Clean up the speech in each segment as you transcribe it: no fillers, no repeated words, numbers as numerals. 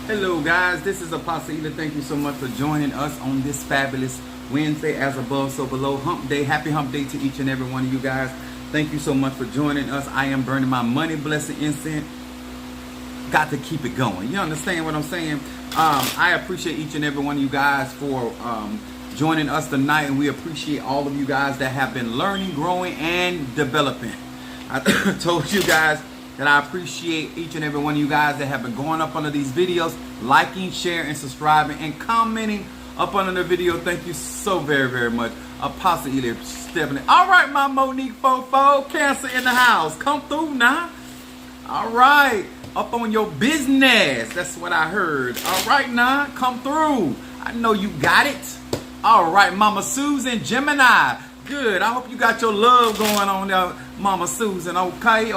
Hello guys, this is ApostleEaly. Thank you so much for joining us on this fabulous Wednesday, as above so below, hump day. Happy hump day to each and every one of you guys. Thank you so much for joining us. I am burning my money blessing incense. Got to keep it going. You understand what I'm saying? I appreciate each and every one of you guys for joining us tonight, and we appreciate all of you guys that have been learning, growing, and developing. I told you guys that I appreciate each and every one of you guys that have been going up under these videos, liking, sharing, and subscribing, and commenting up under the video. Thank you so very, very much. ApostleEaly Stephanie. All right, my Monique Fofo, Cancer in the house. Come through now. All right. Up on your business. That's what I heard. All right, now. Come through. I know you got it. All right, Mama Susan Gemini. Good. I hope you got your love going on there, Mama Susan. Okay.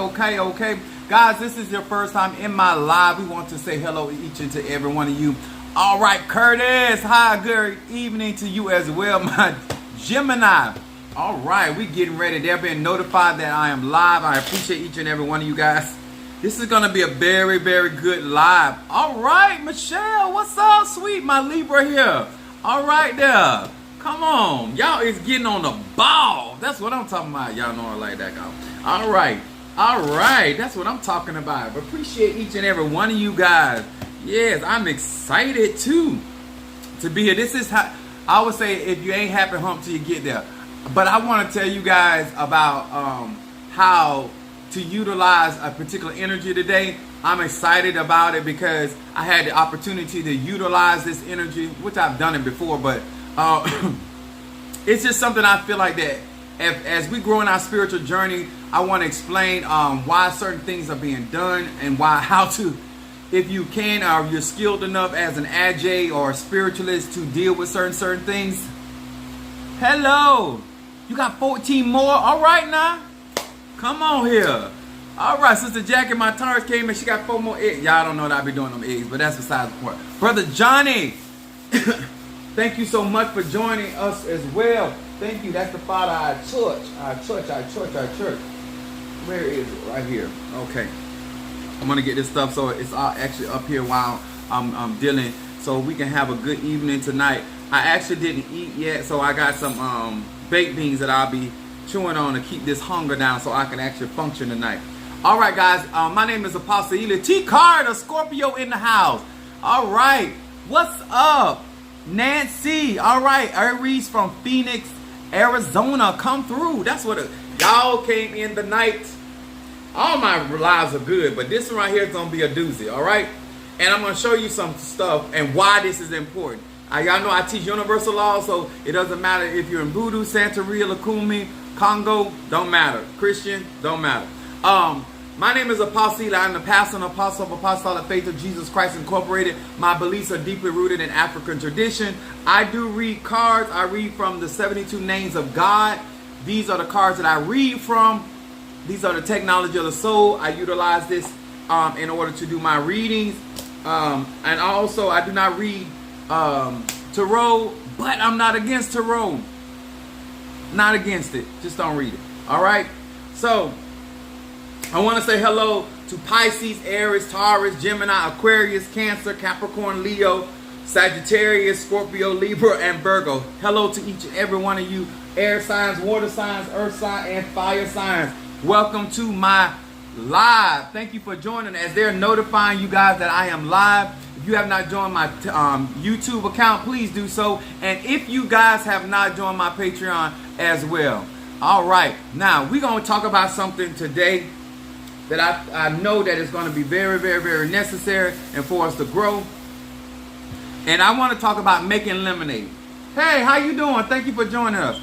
Guys, this is your first time in my live. We want to say hello to each and to every one of you. All right, Curtis. Hi, good evening to you as well, my Gemini. All right, we getting ready. They're being notified that I am live. I appreciate each and every one of you guys. This is going to be a very, very good live. All right, Michelle. What's up, sweet? My Libra here. All right there. Come on. Y'all is getting on the ball. That's what I'm talking about. Y'all know I like that guy. All right. That's what I'm talking about. Appreciate each and every one of you guys. Yes, I'm excited too to be here. This is how I would say, if you ain't happy hump till you get there. But I want to tell you guys about how to utilize a particular energy today. I'm excited about it because I had the opportunity to utilize this energy, which I've done it before, but it's just something I feel like that as we grow in our spiritual journey, I want to explain why certain things are being done and how to, if you can, or you're skilled enough as an AJ or a spiritualist to deal with certain things. Hello, you got 14 more. All right now, come on here. All right, Sister Jackie, my Taurus came and she got 4 more eggs. Y'all don't know what I be doing them eggs, but that's besides the point. Brother Johnny. Thank you so much for joining us as well. Thank you. That's the Father, our church. Where is it? Right here. Okay. I'm going to get this stuff so it's actually up here while I'm dealing, so we can have a good evening tonight. I actually didn't eat yet, so I got some baked beans that I'll be chewing on to keep this hunger down so I can actually function tonight. All right, guys. My name is ApostleEaly. T. Carter, Scorpio in the house. All right. What's up? Nancy, all right, Aries from Phoenix, Arizona, come through. That's what y'all came in the night. All my lives are good, but this one right here is gonna be a doozy, all right? And I'm gonna show you some stuff and why this is important. Y'all know I teach universal law, so it doesn't matter if you're in Voodoo, Santeria, Lakumi, Congo, don't matter. Christian, don't matter. My name is ApostleEaly. I'm the pastor and apostle of Apostolic Faith of Jesus Christ Incorporated. My beliefs are deeply rooted in African tradition. I do read cards. I read from the 72 names of God. These are the cards that I read from. These are the technology of the soul. I utilize this in order to do my readings. And also, I do not read tarot, but I'm not against tarot. Not against it. Just don't read it. All right? So I want to say hello to Pisces, Aries, Taurus, Gemini, Aquarius, Cancer, Capricorn, Leo, Sagittarius, Scorpio, Libra, and Virgo. Hello to each and every one of you air signs, water signs, earth signs, and fire signs. Welcome to my live. Thank you for joining. As they're notifying you guys that I am live. If you have not joined my YouTube account, please do so. And if you guys have not joined my Patreon as well. All right. Now, we're going to talk about something today that I know that is going to be very, very, very necessary and for us to grow. And I want to talk about making lemonade. Hey, how you doing? Thank you for joining us.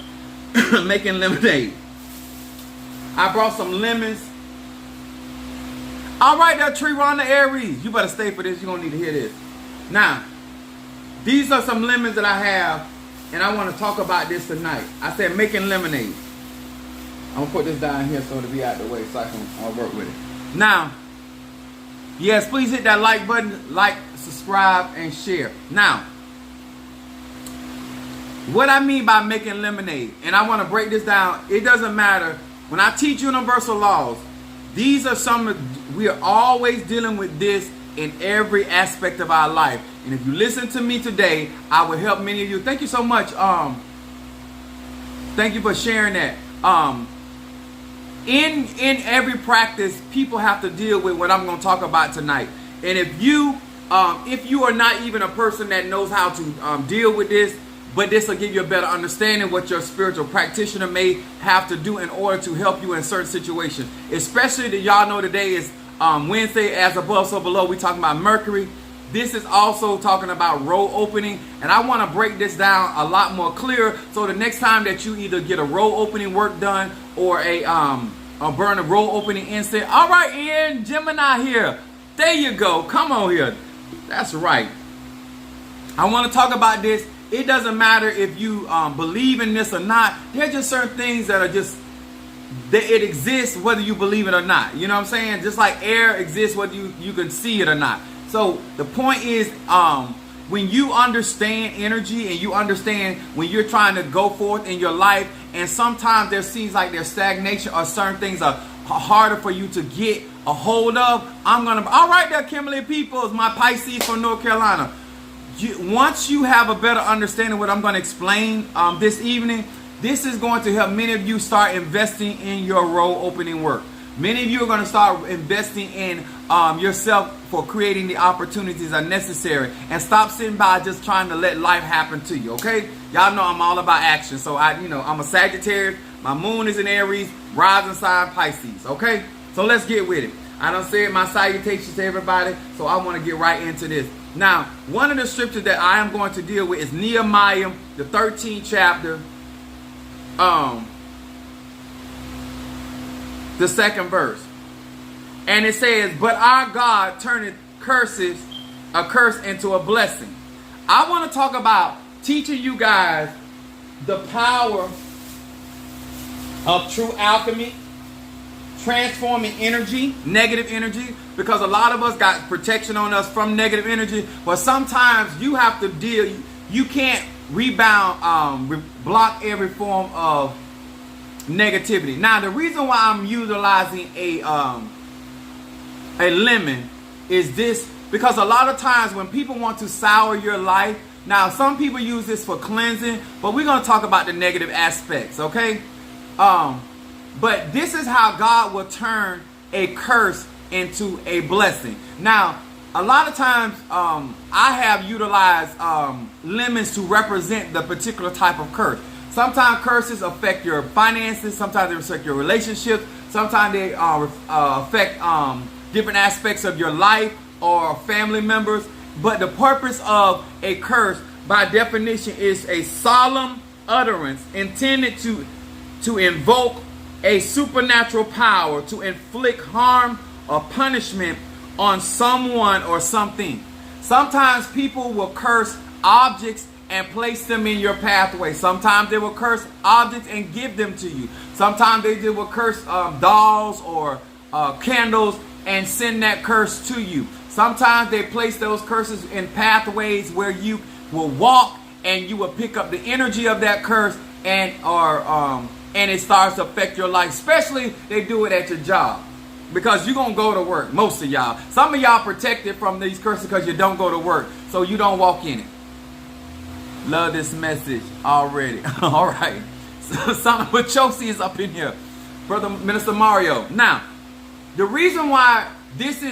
Making lemonade. I brought some lemons. All right, there, Tree-Rhonda Aries. You better stay for this. You're going to need to hear this. Now, these are some lemons that I have, and I want to talk about this tonight. I said making lemonade. I'm going to put this down here so it'll be out the way so I can work with it. Now, yes, please hit that like button, like, subscribe, and share. Now, what I mean by making lemonade, and I want to break this down. It doesn't matter. When I teach universal laws, these are some, we are always dealing with this in every aspect of our life. And if you listen to me today, I will help many of you. Thank you so much. Thank you for sharing that. In every practice, people have to deal with what I'm going to talk about tonight. And if you are not even a person that knows how to deal with this, but this will give you a better understanding what your spiritual practitioner may have to do in order to help you in certain situations. Especially that y'all know today is Wednesday, as above, so below. We're talking about Mercury. This is also talking about road opening. And I want to break this down a lot more clear. So the next time that you either get a road opening work done or burn a road opening incense. All right, Ian, Gemini here. There you go. Come on here. That's right. I want to talk about this. It doesn't matter if you believe in this or not. There are just certain things that are just, that it exists whether you believe it or not. You know what I'm saying? Just like air exists whether you can see it or not. So the point is, when you understand energy and you understand when you're trying to go forth in your life, and sometimes there seems like there's stagnation or certain things are harder for you to get a hold of. All right there, Kimberly Peoples, my Pisces from North Carolina. Once you have a better understanding of what I'm going to explain this evening, this is going to help many of you start investing in your road opening work. Many of you are going to start investing in yourself for creating the opportunities that are necessary, and stop sitting by just trying to let life happen to you. Okay, y'all know I'm all about action. So I'm a Sagittarius. My moon is in Aries, rising sign Pisces. Okay, so let's get with it. I done said my salutations to everybody, so I want to get right into this. Now, one of the scriptures that I am going to deal with is Nehemiah, the 13th chapter, the second verse. And it says, but our God turneth a curse into a blessing. I want to talk about teaching you guys the power of true alchemy, transforming energy, negative energy, because a lot of us got protection on us from negative energy, but sometimes you have to deal, you can't rebound, block every form of negativity. Now, the reason why I'm utilizing a lemon is this, because a lot of times when people want to sour your life, now some people use this for cleansing, but we're going to talk about the negative aspects, okay? But this is how God will turn a curse into a blessing. Now, a lot of times I have utilized lemons to represent the particular type of curse. Sometimes curses affect your finances. Sometimes they affect your relationships. Sometimes they affect different aspects of your life or family members. But the purpose of a curse, by definition, is a solemn utterance intended to invoke a supernatural power to inflict harm or punishment on someone or something. Sometimes people will curse objects and place them in your pathway. Sometimes they will curse objects and give them to you. Sometimes they will curse dolls or candles and send that curse to you. Sometimes they place those curses in pathways where you will walk and you will pick up the energy of that curse, and it starts to affect your life. Especially they do it at your job, because you're going to go to work. Most of y'all. Some of y'all protected from these curses because you don't go to work, so you don't walk in it. Love this message already. All right. Something with Chelsea is up in here. Brother Minister Mario. Now, the reason why this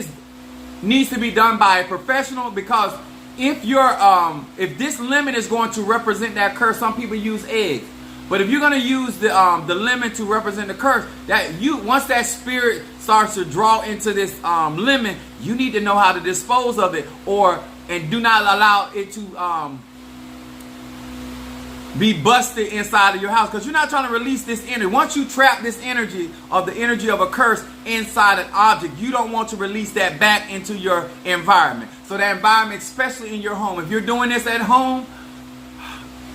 needs to be done by a professional, because if this lemon is going to represent that curse, some people use eggs. But if you're going to use the lemon to represent the curse, once that spirit starts to draw into this lemon, you need to know how to dispose of it, and do not allow it to be busted inside of your house, because you're not trying to release this energy. Once you trap this energy of a curse inside an object, you don't want to release that back into your environment. So that environment, especially in your home, if you're doing this at home,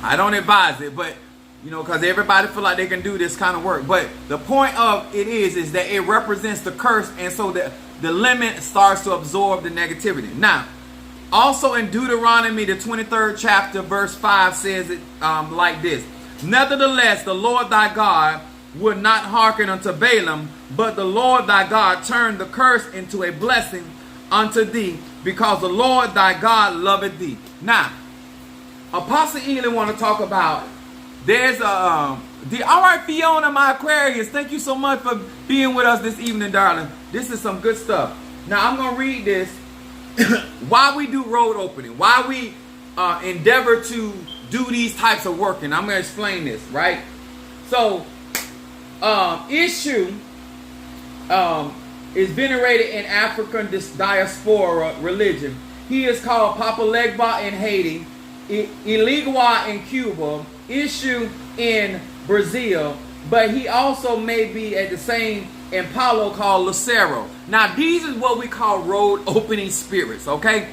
I don't advise it, but because everybody feel like they can do this kind of work. But the point of it is that it represents the curse, and so the lemon starts to absorb the negativity. Now, also in Deuteronomy, the 23rd chapter, verse 5 says it like this. Nevertheless, the Lord thy God would not hearken unto Balaam, but the Lord thy God turned the curse into a blessing unto thee, because the Lord thy God loveth thee. Now, Apostle Ely want to talk about, there's all right, Fiona, my Aquarius, thank you so much for being with us this evening, darling. This is some good stuff. Now, I'm going to read this. Why we do road opening, why we endeavor to do these types of work, and I'm going to explain this, right? So, Ishu is venerated in African diaspora religion. He is called Papa Legba in Haiti, Iligua in Cuba, Ishu in Brazil, but he also may be at the same in Palo called Lucero. Now, these is what we call road opening spirits, okay?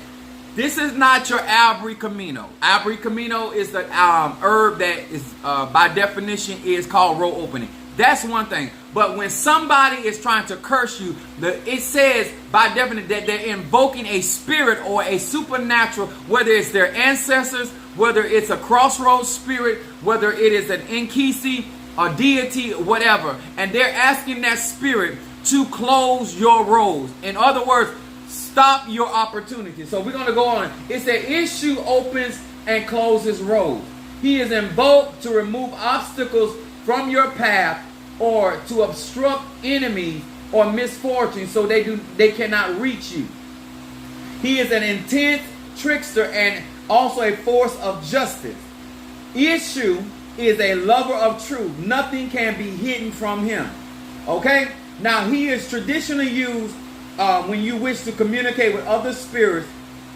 This is not your Abri Camino. Abri Camino is the herb that is, by definition, is called road opening. That's one thing. But when somebody is trying to curse you, it says by definition that they're invoking a spirit or a supernatural, whether it's their ancestors, whether it's a crossroads spirit, whether it is an Nkisi, a deity, whatever. And they're asking that spirit to close your roads. In other words, stop your opportunity. So we're going to go on. It said, Issue opens and closes roads. He is invoked to remove obstacles from your path or to obstruct enemies or misfortune so they cannot reach you. He is an intense trickster and also a force of justice. Issue is a lover of truth. Nothing can be hidden from him. Okay? Now, he is traditionally used when you wish to communicate with other spirits.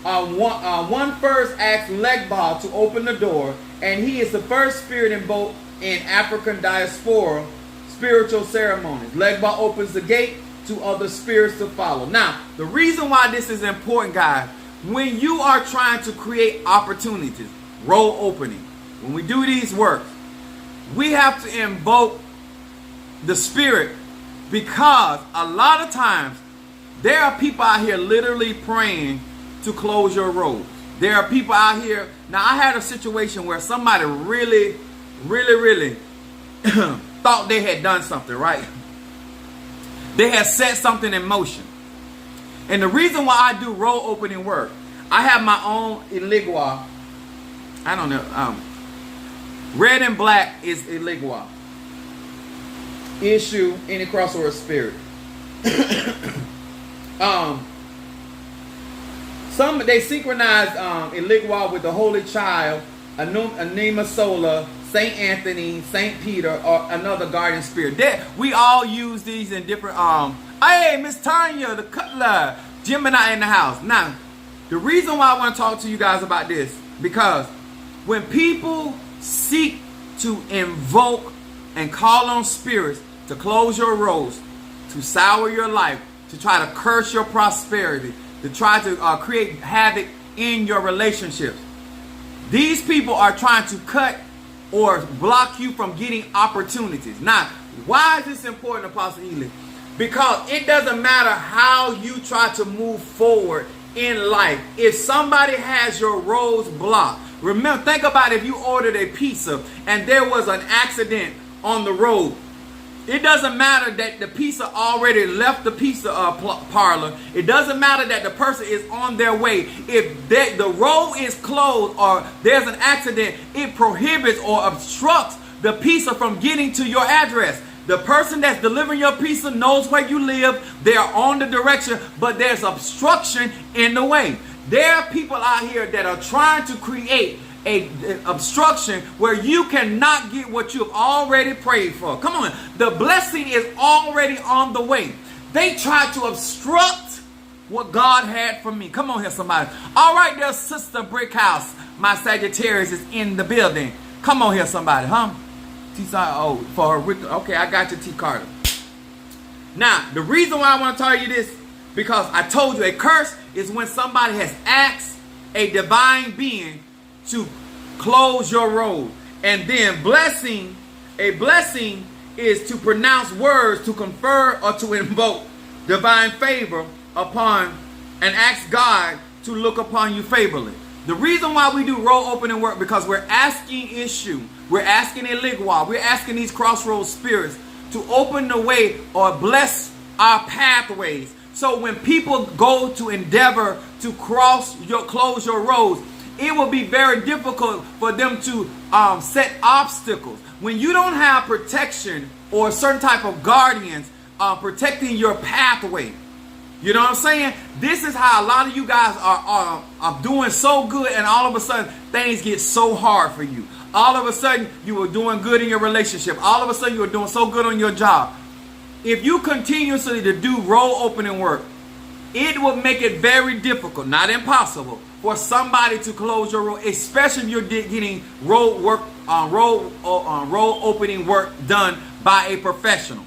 One first asks Legba to open the door, and he is the first spirit invoked in African diaspora spiritual ceremonies. Legba opens the gate to other spirits to follow. Now, the reason why this is important, guys, when you are trying to create opportunities, road opening, when we do these works, we have to invoke the spirit, because a lot of times there are people out here literally praying to close your roads. There are people out here. Now, I had a situation where somebody really thought they had done something, right? They had set something in motion. And the reason why I do road opening work, I have my own Iligua. I don't know. Red and black is Iligua. Issue any crossover spirit. They synchronize Iligua with the Holy Child, Anima Sola, Saint Anthony, Saint Peter, or another guardian spirit. We all use these in different. Hey, Miss Tanya, the Cutler, Gemini in the house. Now, the reason why I want to talk to you guys about this, because when people seek to invoke and call on spirits to close your roads, to sour your life, to try to curse your prosperity, to try to create havoc in your relationships, these people are trying to cut or block you from getting opportunities. Now, why is this important, Apostle Ely? Because it doesn't matter how you try to move forward in life. If somebody has your roads blocked, remember, think about if you ordered a pizza and there was an accident on the road. It doesn't matter that the pizza already left the pizza parlor. It doesn't matter that the person is on their way. If the road is closed or there's an accident, it prohibits or obstructs the pizza from getting to your address. The person that's delivering your pizza knows where you live. They are on the direction, but there's obstruction in the way. There are people out here that are trying to create an obstruction where you cannot get what you have already prayed for. Come on, the blessing is already on the way. They try to obstruct what God had for me. Come on here, somebody. All right, there's Sister Brickhouse. My Sagittarius is in the building. Come on here, somebody, huh? Oh, for her. Okay, I got you, T. Carter. Now, the reason why I want to tell you this, because I told you a curse is when somebody has asked a divine being to close your road. And then a blessing is to pronounce words, to confer or to invoke divine favor upon and ask God to look upon you favorably. The reason why we do road opening work, because we're asking Issue, we're asking Iligua, we're asking these crossroads spirits to open the way or bless our pathways So when people go to endeavor to close your roads, it will be very difficult for them to set obstacles. When you don't have protection or a certain type of guardians protecting your pathway, you know what I'm saying? This is how a lot of you guys are doing so good, and all of a sudden things get so hard for you. All of a sudden you were doing good in your relationship. All of a sudden you were doing so good on your job. If you continuously to do road opening work, it will make it very difficult, not impossible, for somebody to close your road, especially if you're getting road opening work done by a professional.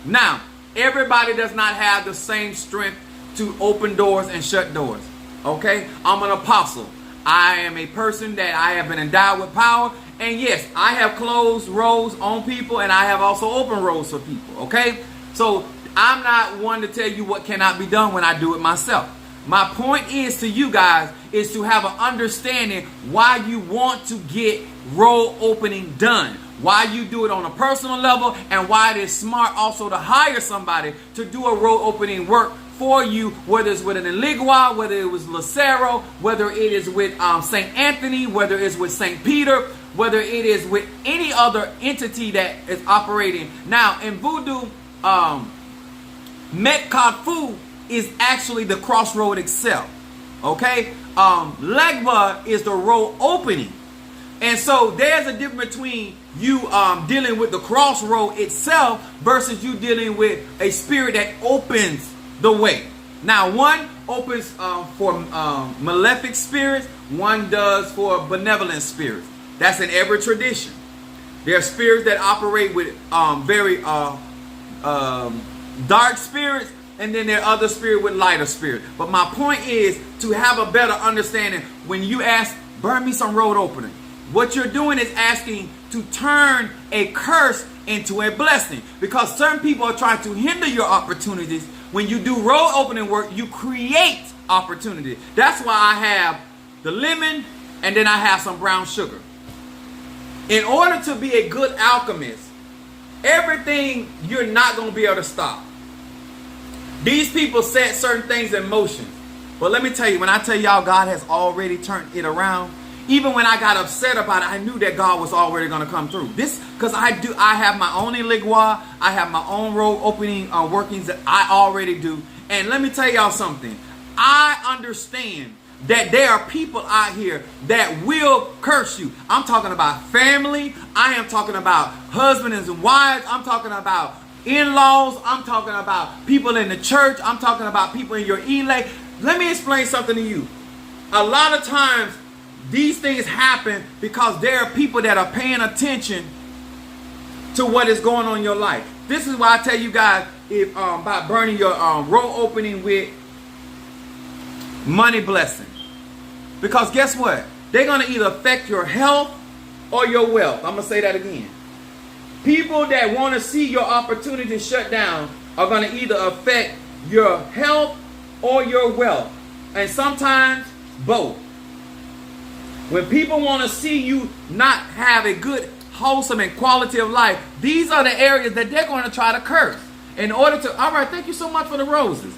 Now, everybody does not have the same strength to open doors and shut doors. Okay? I'm an apostle. I am a person that I have been endowed with power. And yes, I have closed roads on people, and I have also opened roads for people. Okay? So I'm not one to tell you what cannot be done when I do it myself. My point is to you guys is to have an understanding why you want to get road opening done. Why you do it on a personal level, and why it is smart also to hire somebody to do a road opening work for you, whether it's with an Eligua, whether it was Lucero, whether it is with St. Anthony, whether it's with St. Peter, whether it is with any other entity that is operating. Now, in Voodoo, Metcalfu is actually the crossroad itself. Okay? Legba is the road opening. And so there's a difference between you dealing with the crossroad itself versus you dealing with a spirit that opens the way. Now, one opens for malefic spirits, one does for benevolent spirits. That's in every tradition. There are spirits that operate with very dark spirits, and then there are other spirits with lighter spirit. But my point is to have a better understanding. When you ask, burn me some road opening, what you're doing is asking to turn a curse into a blessing, because certain people are trying to hinder your opportunities. When you do road opening work, you create opportunity. That's why I have the lemon, and then I have some brown sugar. In order to be a good alchemist, everything you're not going to be able to stop. These people set certain things in motion. But let me tell you, when I tell y'all God has already turned it around, even when I got upset about it, I knew that God was already going to come through. This, because I have my own Eligua, I have my own road opening workings that I already do. And let me tell y'all something. I understand that there are people out here that will curse you. I'm talking about family. I am talking about husbands and wives. I'm talking about in-laws. I'm talking about people in the church. I'm talking about people in your elect. Let me explain something to you. A lot of times these things happen because there are people that are paying attention to what is going on in your life. This is why I tell you guys, if by burning your road opening with money blessing. Because guess what? They're going to either affect your health or your wealth. I'm going to say that again. People that want to see your opportunity shut down are going to either affect your health or your wealth. And sometimes both. When people want to see you not have a good, wholesome, and quality of life, these are the areas that they're going to try to curse. In order to, all right, thank you so much for the roses.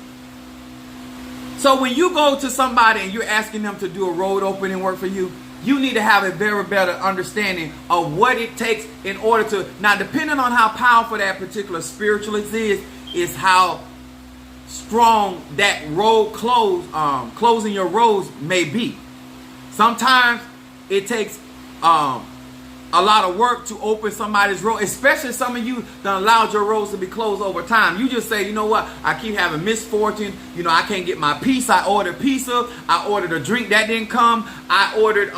So when you go to somebody and you're asking them to do a road opening work for you, you need to have a very better understanding of what it takes in order to, now depending on how powerful that particular spiritualist is how strong that road closing your roads may be. Sometimes it takes a lot of work to open somebody's road, especially some of you that allowed your roads to be closed over time. You just say, you know what, I keep having misfortune. You know, I can't get my pizza. I ordered pizza. I ordered a drink that didn't come. I ordered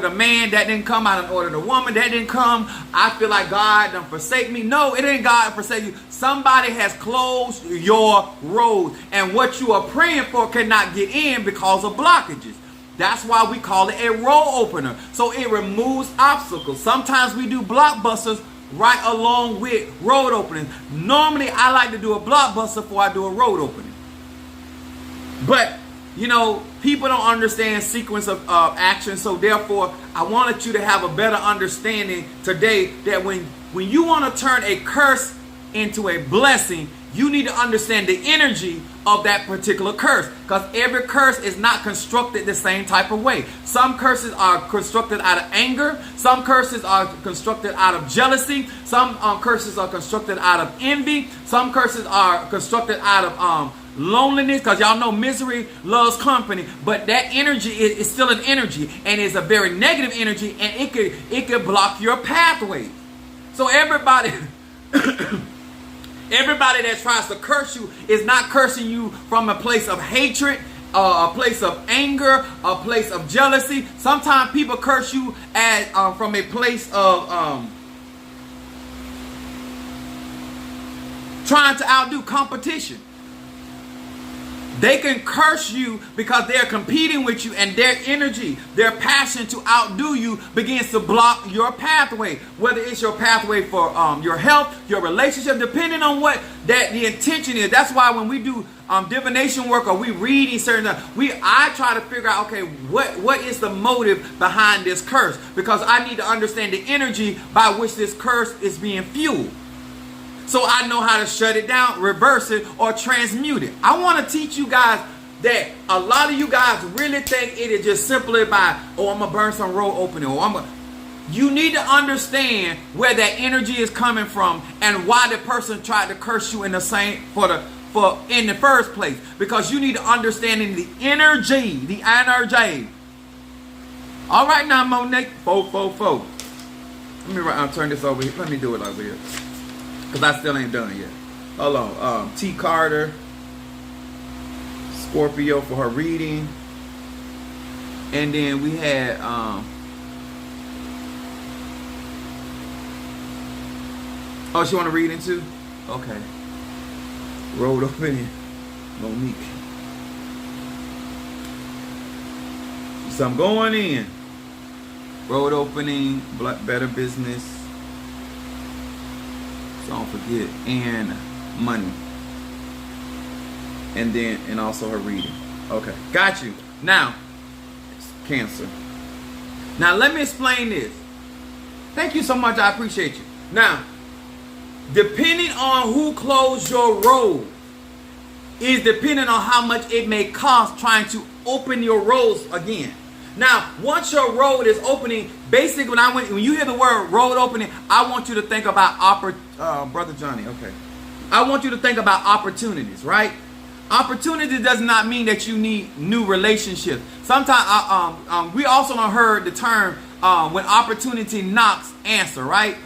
a man that didn't come. I ordered a woman that didn't come. I feel like God done forsake me. No, it ain't God forsake you. Somebody has closed your road, and what you are praying for cannot get in because of blockages. That's why we call it a road opener. So it removes obstacles. Sometimes we do blockbusters right along with road openings. Normally, I like to do a blockbuster before I do a road opening. But, you know, people don't understand sequence of action. So therefore, I wanted you to have a better understanding today that when you want to turn a curse into a blessing, you need to understand the energy of that particular curse, because every curse is not constructed the same type of way. Some curses are constructed out of anger. Some curses are constructed out of jealousy. Some curses are constructed out of envy. Some curses are constructed out of loneliness, because y'all know misery loves company. But that energy is still an energy, and it's a very negative energy, and it could block your pathway. So everybody everybody that tries to curse you is not cursing you from a place of hatred, a place of anger, a place of jealousy. Sometimes people curse you from a place of trying to outdo competition. They can curse you because they're competing with you, and their energy, their passion to outdo you begins to block your pathway. Whether it's your pathway for your health, your relationship, depending on what the intention is. That's why when we do divination work, or we reading certain I try to figure out, okay, what is the motive behind this curse? Because I need to understand the energy by which this curse is being fueled, so I know how to shut it down, reverse it, or transmute it. I want to teach you guys that a lot of you guys really think it is just simply by, oh, I'm going to burn some road opening, or you need to understand where that energy is coming from and why the person tried to curse you in the first place. Because you need to understand the energy, the energy. All right now, Monique, 444. Let me turn this over here. Let me do it over here, because I still ain't done yet. Hold on. T. Carter, Scorpio for her reading. And then we had oh, she want to read into? Okay. Road opening, Monique. So I'm going in. Road opening, better business. Don't forget, and money, and also her reading. Okay, got you. Now, Cancer. Now let me explain this. Thank you so much. I appreciate you. Now, depending on who closed your road is depending on how much it may cost trying to open your roads again. Now, once your road is opening, basically when you hear the word road opening, I want you to think about Brother Johnny, okay. I want you to think about opportunities, right? Opportunity does not mean that you need new relationships. Sometimes we also don't heard the term when opportunity knocks, answer, right?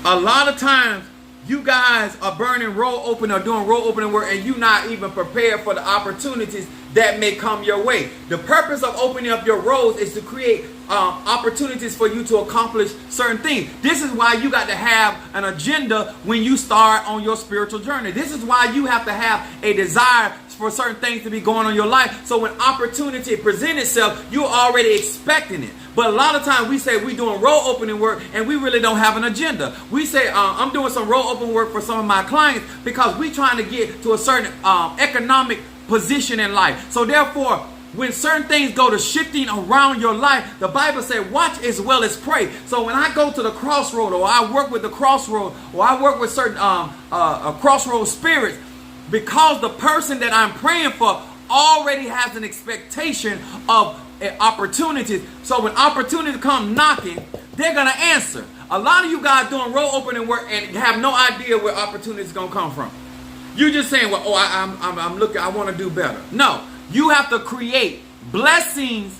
A lot of times you guys are burning road open or doing road opening work, and you're not even prepared for the opportunities that may come your way. The purpose of opening up your roads is to create opportunities for you to accomplish certain things. This is why you got to have an agenda when you start on your spiritual journey. This is why you have to have a desire for certain things to be going on in your life. So when opportunity presents itself, you're already expecting it. But a lot of times we say we're doing road opening work and we really don't have an agenda. We say I'm doing some road opening work for some of my clients because we're trying to get to a certain economic position in life. So therefore, when certain things go to shifting around your life, the Bible said, watch as well as pray. So when I go to the crossroad, or I work with the crossroad, or I work with certain crossroad spirits, because the person that I'm praying for already has an expectation of opportunities. So when opportunities come knocking, they're going to answer. A lot of you guys doing road opening work and have no idea where opportunities going to come from. You're just saying, well, I'm looking, I want to do better. No, you have to create blessings,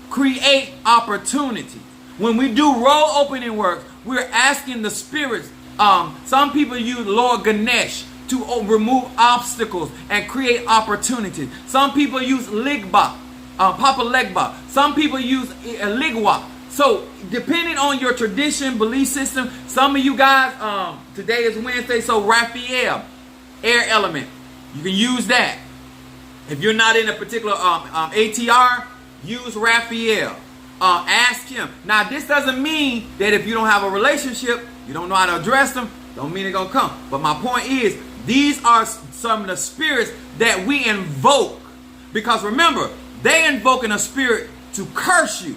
create opportunities. When we do road opening work, we're asking the spirits. Some people use Lord Ganesh to remove obstacles and create opportunities. Some people use Ligba, Papa Legba. Some people use Ligwa. So depending on your tradition, belief system, some of you guys, today is Wednesday, so Raphael, air element, you can use that. If you're not in a particular ATR, use Raphael. Ask him. Now, this doesn't mean that if you don't have a relationship, you don't know how to address them, don't mean they're going to come. But my point is, these are some of the spirits that we invoke. Because remember, they invoking a spirit to curse you.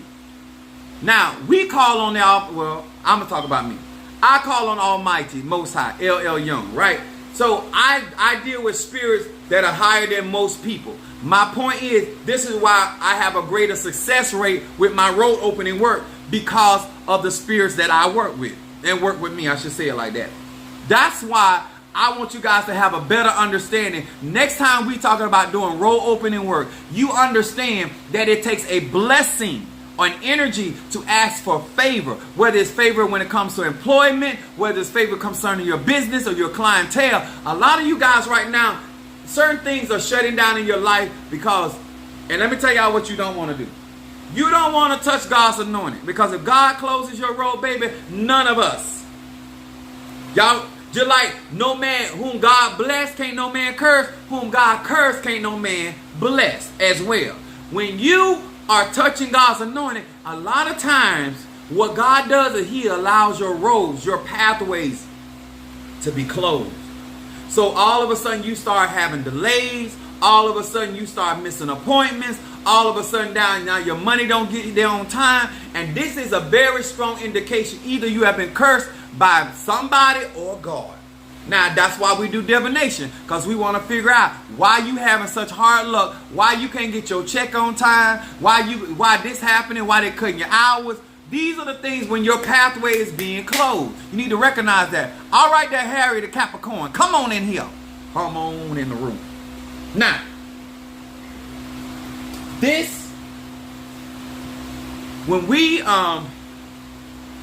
Now, we call on well, I'm going to talk about me. I call on Almighty, Most High, El Young, right? So I deal with spirits that are higher than most people. My point is, this is why I have a greater success rate with my road opening work, because of the spirits that I work with, and work with me, I should say it like that. That's why I want you guys to have a better understanding. Next time we talking about doing road opening work, you understand that it takes a blessing on energy to ask for favor, whether it's favor when it comes to employment, whether it's favor concerning your business or your clientele. A lot of you guys right now, certain things are shutting down in your life because, and let me tell y'all what you don't want to do. You don't want to touch God's anointing, because if God closes your road, baby, none of us. Y'all, just like no man whom God bless, can't no man curse. Whom God curse, can't no man bless as well. When you are touching God's anointing, a lot of times what God does is he allows your roads, your pathways to be closed. So all of a sudden you start having delays. All of a sudden you start missing appointments. All of a sudden now your money don't get you there on time. And this is a very strong indication. Either you have been cursed by somebody or God. Now that's why we do divination, because we want to figure out why you having such hard luck, why you can't get your check on time, why this happening, why they cutting your hours. These are the things when your pathway is being closed. You need to recognize that. All right, there, Harry the Capricorn, come on in here. Come on in the room. Now, this, when we let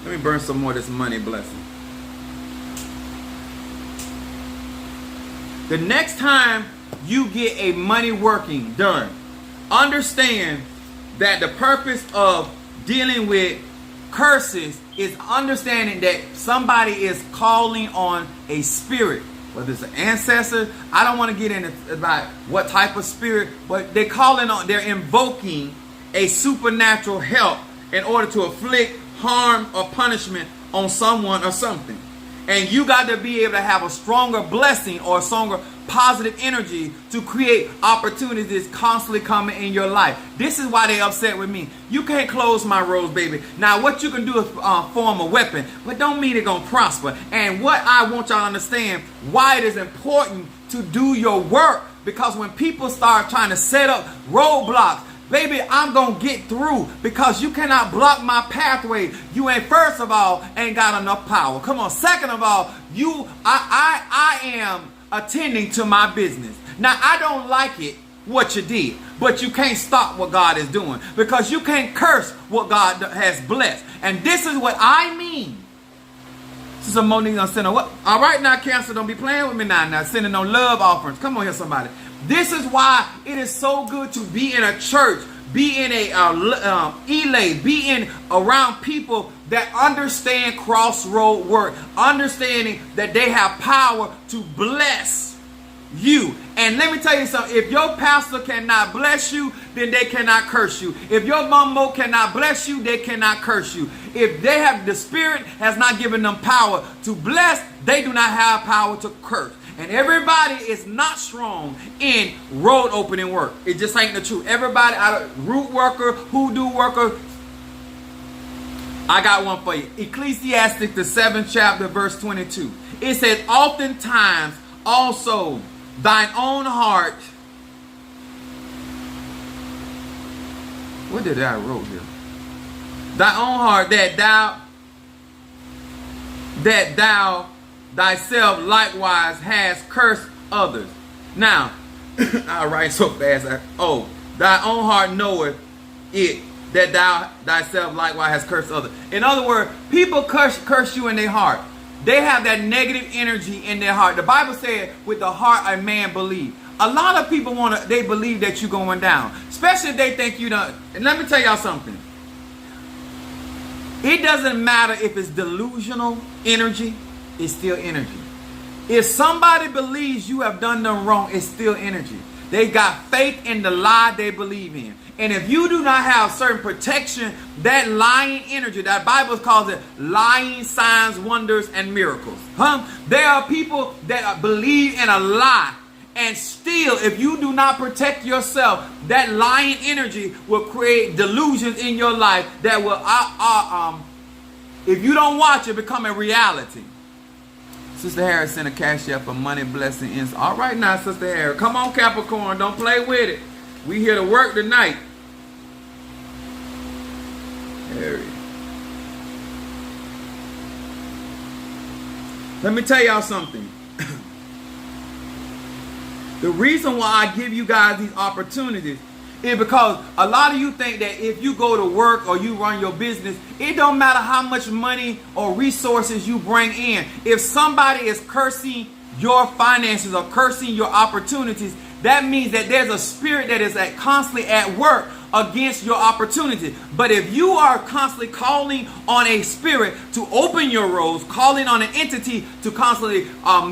me burn some more of this money blessing. The next time you get a money working done, understand that the purpose of dealing with curses is understanding that somebody is calling on a spirit, whether it's an ancestor. I don't want to get into about what type of spirit, but they're invoking a supernatural help in order to inflict harm or punishment on someone or something. And you got to be able to have a stronger blessing or a stronger positive energy to create opportunities constantly coming in your life. This is why they upset with me. You can't close my roads, baby. Now, what you can do is form a weapon, but don't mean it's going to prosper. And what I want y'all to understand, why it is important to do your work, because when people start trying to set up roadblocks, baby, I'm going to get through, because you cannot block my pathway. You ain't, first of all, ain't got enough power. Come on. Second of all, I am attending to my business. Now, I don't like it, what you did, but you can't stop what God is doing, because you can't curse what God has blessed. And this is what I mean. Sister Monique gonna send what? All right, now, Cancer, don't be playing with me now. Now, sending no love offerings. Come on here, somebody. This is why it is so good to be in a church, be in a elay, be in around people that understand crossroad work, understanding that they have power to bless you. And let me tell you something, if your pastor cannot bless you, then they cannot curse you. If your mumbo cannot bless you, they cannot curse you. If they have, the Spirit has not given them power to bless, they do not have power to curse. And everybody is not strong in road opening work. It just ain't the truth. Everybody, root worker, hoodoo worker. I got one for you. Ecclesiastes, the 7th chapter, verse 22. It says, oftentimes also thine own heart. What did I wrote here? Thy own heart that thou thyself likewise has cursed others. Now, I write so fast. Thy own heart knoweth it, that thou thyself likewise has cursed others. In other words, people curse you in their heart. They have that negative energy in their heart. The Bible said, with the heart a man believe. A lot of people they believe that you're going down, especially if they think you don't. And let me tell y'all something. It doesn't matter if it's delusional energy. It's still energy. If somebody believes you have done them wrong, it's still energy. They got faith in the lie they believe in. And if you do not have certain protection, that lying energy, that Bible calls it lying signs, wonders, and miracles. There are people that believe in a lie. And still, if you do not protect yourself, that lying energy will create delusions in your life that will If you don't watch it, become a reality. Sister Harris sent a cash app for money, blessing, ends. All right now, Sister Harris. Come on, Capricorn. Don't play with it. We here to work tonight. Harry. Let me tell y'all something. The reason why I give you guys these opportunities is because a lot of you think that if you go to work or you run your business, it don't matter how much money or resources you bring in. If somebody is cursing your finances or cursing your opportunities, that means that there's a spirit that is constantly at work against your opportunity. But if you are constantly calling on a spirit to open your roads, calling on an entity to constantly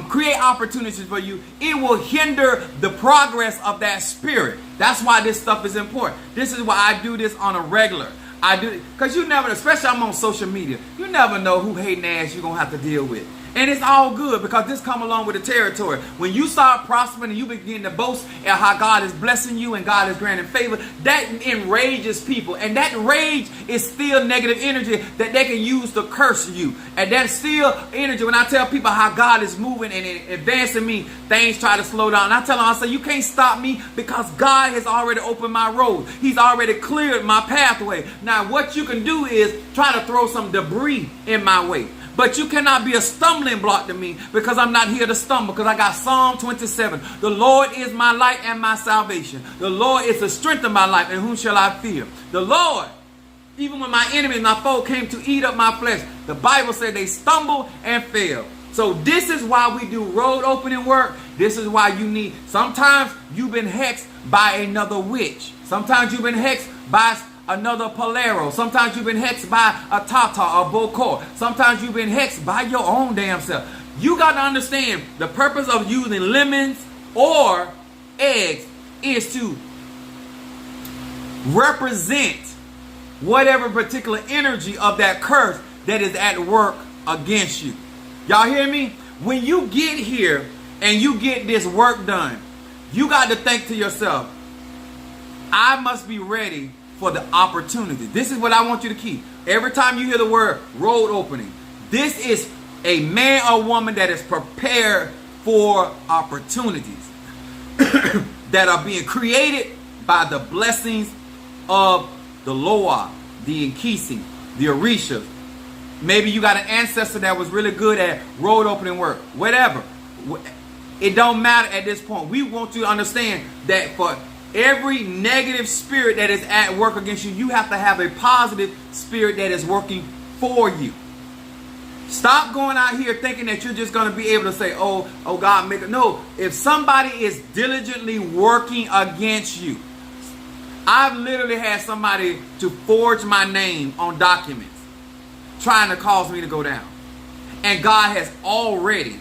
create opportunities for you, it will hinder the progress of that spirit. That's why this stuff is important. This is why I do this on a regular. I do it because you never, especially I'm on social media, you never know who hating ass you're going to have to deal with. And it's all good because this come along with the territory. When you start prospering and you begin to boast at how God is blessing you and God is granting favor, that enrages people. And that rage is still negative energy that they can use to curse you. And that's still energy. When I tell people how God is moving and advancing me, things try to slow down. And I tell them, I say, you can't stop me because God has already opened my road. He's already cleared my pathway. Now, what you can do is try to throw some debris in my way. But you cannot be a stumbling block to me because I'm not here to stumble, because I got Psalm 27. The Lord is my light and my salvation. The Lord is the strength of my life, and whom shall I fear? The Lord, even when my enemies, my foe came to eat up my flesh, the Bible said they stumbled and fell. So this is why we do road opening work. This is why you need, sometimes you've been hexed by another witch. Sometimes you've been hexed by another Polero. Sometimes you've been hexed by a Tata or Bokor. Sometimes you've been hexed by your own damn self. You got to understand the purpose of using lemons or eggs is to represent whatever particular energy of that curse that is at work against you. Y'all hear me? When you get here and you get this work done, you got to think to yourself, I must be ready for the opportunity. This is what I want you to keep. Every time you hear the word road opening, this is a man or woman that is prepared for opportunities that are being created by the blessings of the Loa, the Nkisi, the Orishas. Maybe you got an ancestor that was really good at road opening work. Whatever. It don't matter at this point. We want you to understand that for every negative spirit that is at work against you, you have to have a positive spirit that is working for you. Stop going out here thinking that you're just going to be able to say, oh God, make it. No, if somebody is diligently working against you, I've literally had somebody to forge my name on documents trying to cause me to go down. And God has already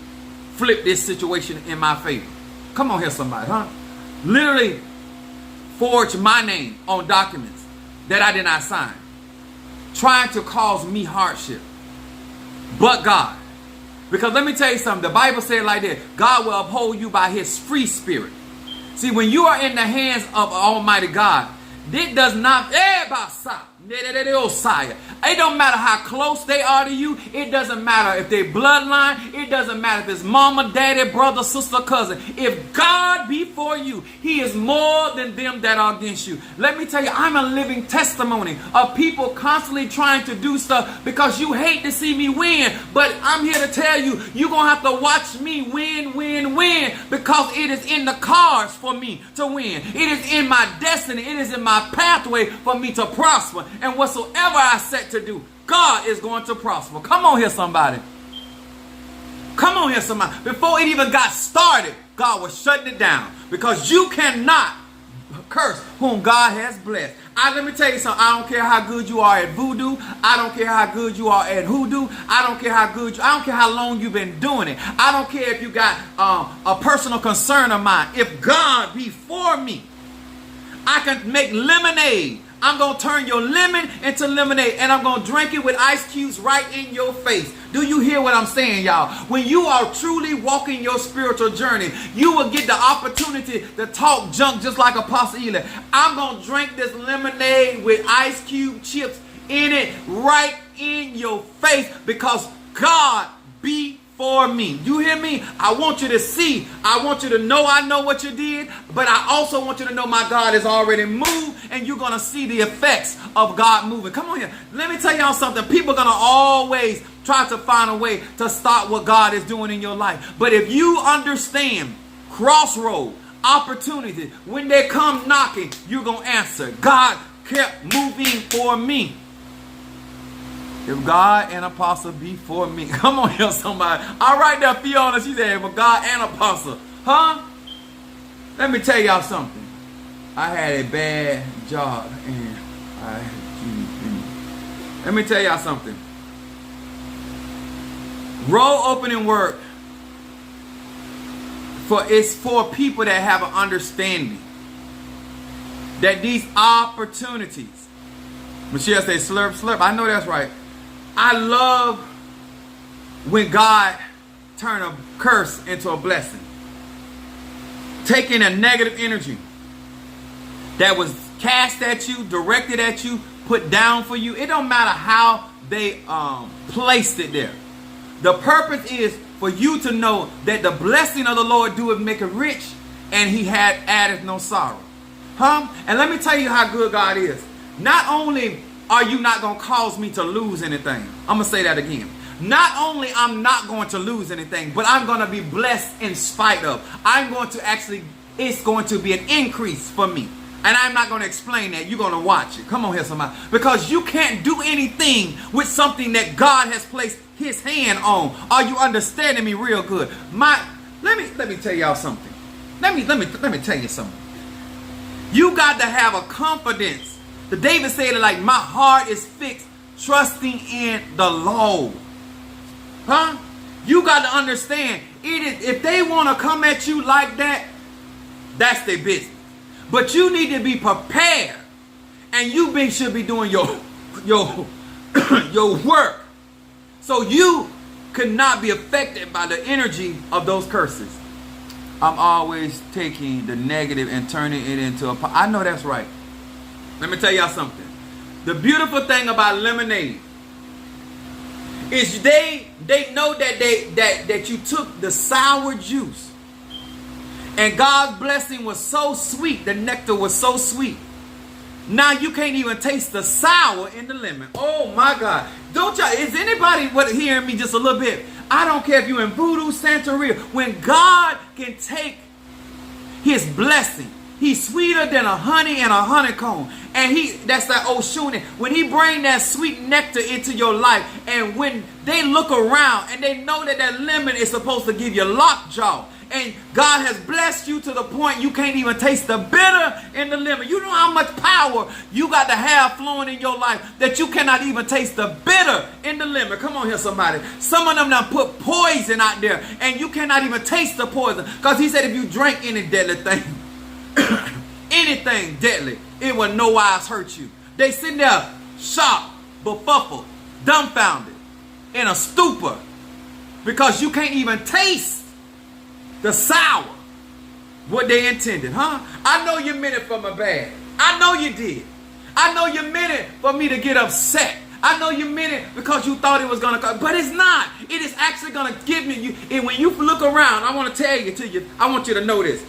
flipped this situation in my favor. Come on here, somebody, huh? Literally forged my name on documents that I did not sign, trying to cause me hardship. But God, because let me tell you something, the Bible said like this, God will uphold you by his free spirit. See, when you are in the hands of Almighty God, it does not, it don't matter how close they are to you. It doesn't matter if they bloodline. It doesn't matter if it's mama, daddy, brother, sister, cousin. If God be for you, he is more than them that are against you. Let me tell you, I'm a living testimony of people constantly trying to do stuff because you hate to see me win. But I'm here to tell you, you're going to have to watch me win because it is in the cards for me to win. It is in my destiny. It is in my pathway for me to prosper. And whatsoever I set to do, God is going to prosper. Come on here, somebody. Come on here, somebody. Before it even got started, God was shutting it down because you cannot curse whom God has blessed. Let me tell you something. I don't care how good you are at voodoo. I don't care how good you are at hoodoo. I don't care how good I don't care how long you've been doing it. I don't care if you got a personal concern of mine. If God be for me, I can make lemonade. I'm going to turn your lemon into lemonade, and I'm going to drink it with ice cubes right in your face. Do you hear what I'm saying, y'all? When you are truly walking your spiritual journey, you will get the opportunity to talk junk just like Apostle Ely. I'm going to drink this lemonade with ice cube chips in it right in your face because God be for me. You hear me? I want you to see. I want you to know I know what you did, but I also want you to know my God has already moved, and you're going to see the effects of God moving. Come on here. Let me tell y'all something. People are going to always try to find a way to start what God is doing in your life. But if you understand crossroad, opportunity, when they come knocking, you're going to answer. God kept moving for me. If God and Apostle be for me. Come on here, somebody. All right there, Fiona. She said, but God and Apostle. Huh? Let me tell y'all something. I had a bad job. And let me tell y'all something. Road opening work it's for people that have an understanding that these opportunities. Michelle say slurp, slurp. I know that's right. I love when God turn a curse into a blessing. Taking a negative energy that was cast at you, directed at you, put down for you. It don't matter how they placed it there. The purpose is for you to know that the blessing of the Lord doeth make it rich, and he had added no sorrow. Huh? And let me tell you how good God is. Not only are you not going to cause me to lose anything. I'm going to say that again. Not only I'm not going to lose anything, but I'm going to be blessed in spite of. I'm going to actually, it's going to be an increase for me. And I'm not going to explain that. You're going to watch it. Come on here, somebody. Because you can't do anything with something that God has placed his hand on. Are you understanding me real good? Let me tell y'all something. Let me tell you something. You got to have a confidence. The David said it like, my heart is fixed, trusting in the Lord. Huh? You got to understand, if they want to come at you like that, that's their business. But you need to be prepared, and you should be doing your work, so you could not be affected by the energy of those curses. I'm always taking the negative and turning it into a. I know that's right. Let me tell y'all something. The beautiful thing about lemonade is they know that you took the sour juice, and God's blessing was so sweet. The nectar was so sweet. Now you can't even taste the sour in the lemon. Oh my God. Don't y'all, is anybody hearing me just a little bit? I don't care if you're in Voodoo, Santeria. When God can take his blessing, he's sweeter than a honey and a honeycomb. And that's that old shooting. When he bring that sweet nectar into your life, and when they look around and they know that lemon is supposed to give you lockjaw, and God has blessed you to the point you can't even taste the bitter in the lemon. You know how much power you got to have flowing in your life that you cannot even taste the bitter in the lemon. Come on here, somebody. Some of them now put poison out there, and you cannot even taste the poison. Because he said if you drink any deadly thing, anything deadly, it will no wise hurt you. They sitting there shocked, befuddled, dumbfounded, in a stupor, because you can't even taste the sour, what they intended, huh? I know you meant it for my bad. I know you did. I know you meant it for me to get upset. I know you meant it because you thought it was going to come, but it's not. It is actually going to give me, and when you look around, I want to tell you, I want you to know this.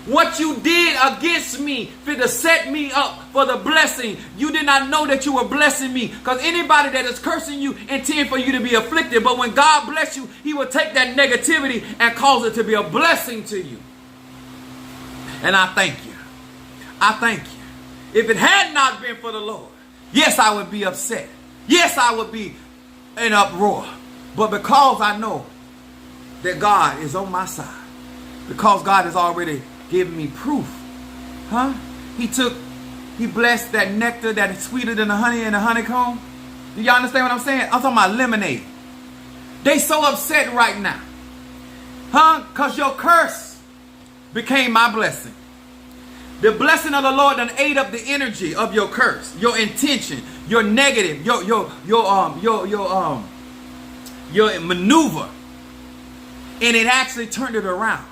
What you did against me to set me up for the blessing, you did not know that you were blessing me. Because anybody that is cursing you intend for you to be afflicted. But when God bless you, he will take that negativity and cause it to be a blessing to you. And I thank you. I thank you. If it had not been for the Lord, yes, I would be upset. Yes, I would be in uproar. But because I know that God is on my side, because God has already given me proof, huh? He blessed that nectar that is sweeter than the honey and the honeycomb. Do y'all understand what I'm saying? I'm talking about lemonade. They so upset right now, huh? Because your curse became my blessing. The blessing of the Lord done ate up the energy of your curse, your intention, your negative, your maneuver, and it actually turned it around.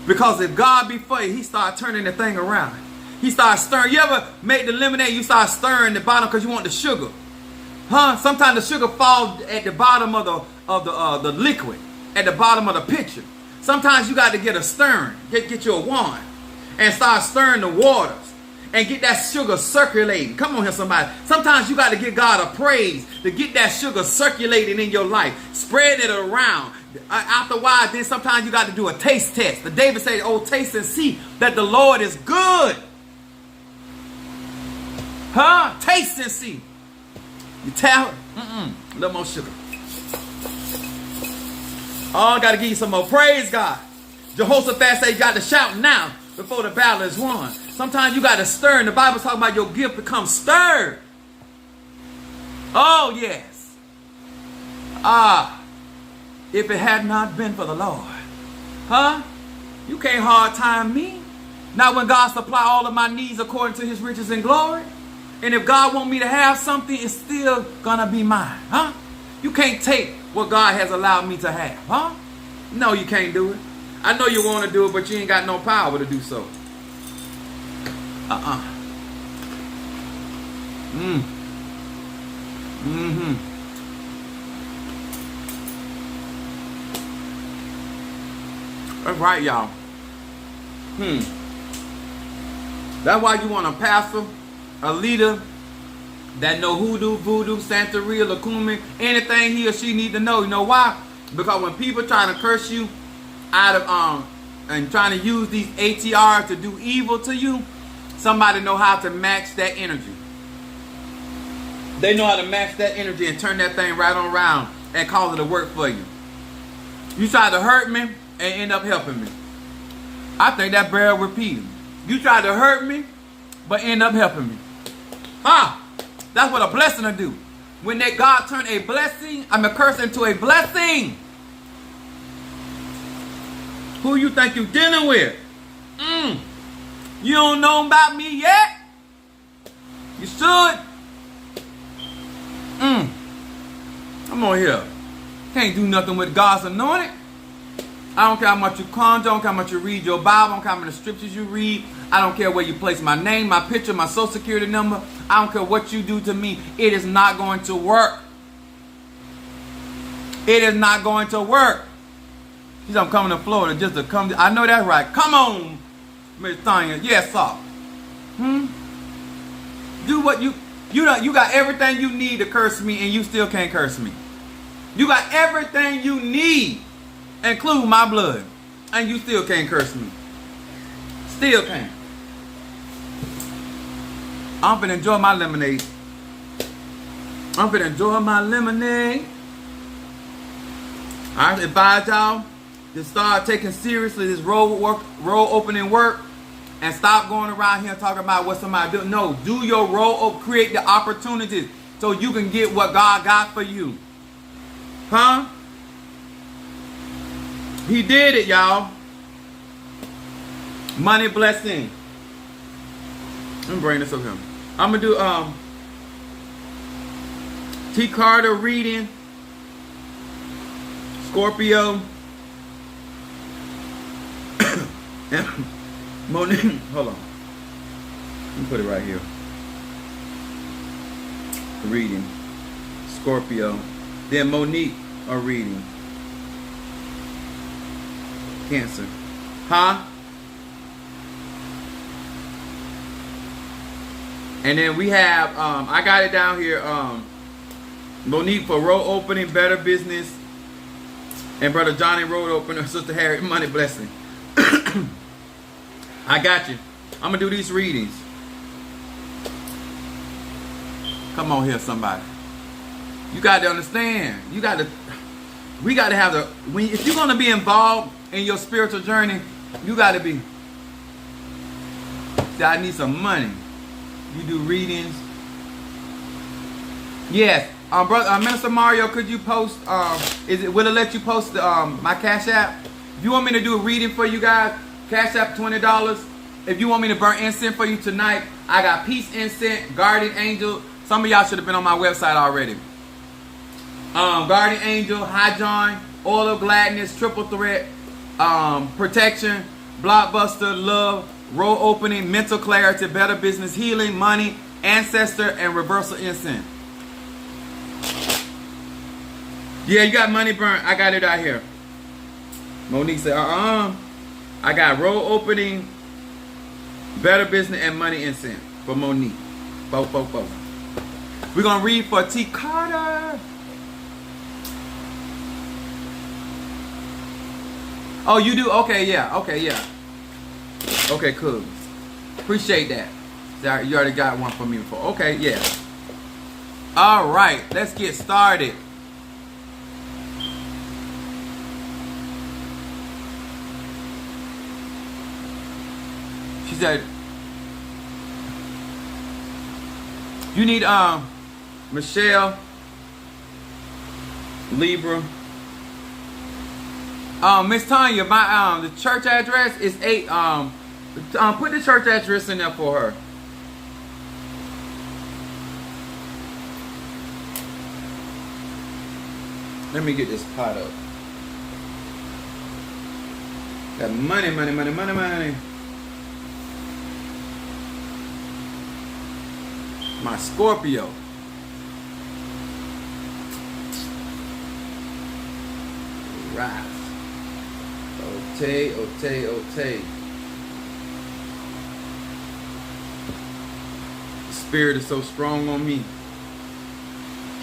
Because if God be for you, he started turning the thing around. He started stirring. You ever make the lemonade, you start stirring the bottom because you want the sugar? Huh? Sometimes the sugar falls at the bottom of the liquid, at the bottom of the pitcher. Sometimes you got to get a stirring, get you a wand, and start stirring the waters and get that sugar circulating. Come on here, somebody. Sometimes you got to give God a praise to get that sugar circulating in your life, spread it around. After a while, then sometimes you got to do a taste test. The David said, "Oh, taste and see that the Lord is good." Huh? Taste and see. You tell it? A little more sugar. Oh, I got to give you some more. Praise God. Jehoshaphat said you got to shout now before the battle is won. Sometimes you got to stir. And the Bible's talking about your gift becomes stirred. Oh, yes. If it had not been for the Lord. Huh? You can't hard time me. Not when God supply all of my needs according to his riches and glory. And if God want me to have something, it's still gonna be mine. Huh? You can't take what God has allowed me to have. Huh? No, you can't do it. I know you want to do it, but you ain't got no power to do so. That's right, y'all. That's why you want a pastor, a leader that know hoodoo, voodoo, santeria, lakumi, anything he or she need to know. You know why? Because when people trying to curse you out of and trying to use these ATR to do evil to you, somebody know how to match that energy. They know how to match that energy and turn that thing right on around and cause it to work for you. You try to hurt me and end up helping me. I think that bear repeating. You try to hurt me, but end up helping me. That's what a blessing will do. When that God turn a blessing, a curse into a blessing. Who you think you dealing with? You don't know about me yet? You should. Come on here. Can't do nothing with God's anointed. I don't care how much you conjure, I don't care how much you read your Bible, I don't care how many scriptures you read. I don't care where you place my name, my picture, my social security number. I don't care what you do to me. It is not going to work. It is not going to work. She said, I'm coming to Florida just to come. I know that's right. Come on, Miss Tanya. Yes, sir. Do what you got everything you need to curse me, and you still can't curse me. You got everything you need, include my blood, and you still can't curse me. Still can't. I'm finna enjoy my lemonade. I advise y'all to start taking seriously this road opening work and stop going around here talking about what somebody do. No, do your role, create the opportunities so you can get what God got for you. Huh? He did it, y'all. Money blessing. Let me bring this up here. I'm gonna do T. Carter reading. Scorpio. Monique, hold on. Let me put it right here. Reading. Scorpio. Then Monique are reading. Cancer. Huh? And then we have, I got it down here, Monique for road opening, better business. And Brother Johnny, road opener, Sister Harriet, money blessing. I got you. I'm going to do these readings. Come on here, somebody. You got to understand. We got to have if you're going to be involved in your spiritual journey, you got to be. See, I need some money. You do readings. Yes. Brother, Minister Mario, could you post, will it let you post my Cash App? If you want me to do a reading for you guys, Cash App $20. If you want me to burn incense for you tonight, I got peace incense, guardian angel. Some of y'all should have been on my website already. Guardian angel, high join, oil of gladness, triple threat, protection, blockbuster, love, road opening, mental clarity, better business, healing, money, ancestor, and reversal incense. Yeah, you got money burn. I got it out here. Monique said, I got road opening, better business, and money incentive for Monique. Both. We're going to read for T. Carter. Oh, you do? Okay, yeah. Okay, cool. Appreciate that. You already got one for me before. Okay, yeah. All right, let's get started. She said, you need Michelle, Libra. Miss Tanya, my the church address is 8. Put the church address in there for her. Let me get this pot up. Got money. My Scorpio. Right. Ote. The Spirit is so strong on me.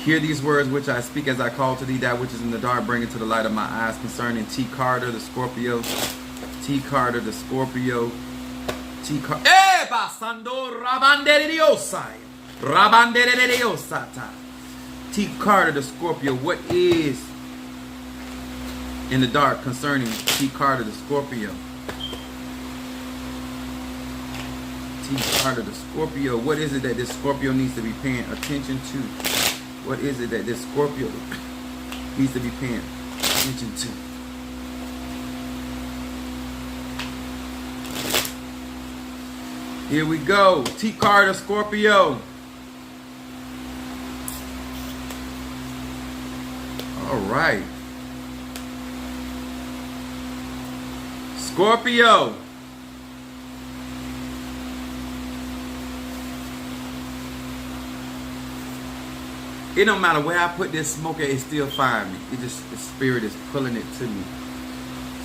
Hear these words which I speak as I call to thee that which is in the dark, bring it to the light of my eyes concerning T. Carter, the Scorpio. T. Carter, the Scorpio. T. Carter. Basando rabandere diosai. Rabandere diosata. T. Carter, the Scorpio. What is in the dark concerning T. Carter, the Scorpio? T. Carter, the Scorpio. What is it that this Scorpio needs to be paying attention to? What is it that this Scorpio needs to be paying attention to? Here we go. T. Carter, Scorpio. All right. Scorpio. It don't matter where I put this smoke at, it still find me. It just, the Spirit is pulling it to me.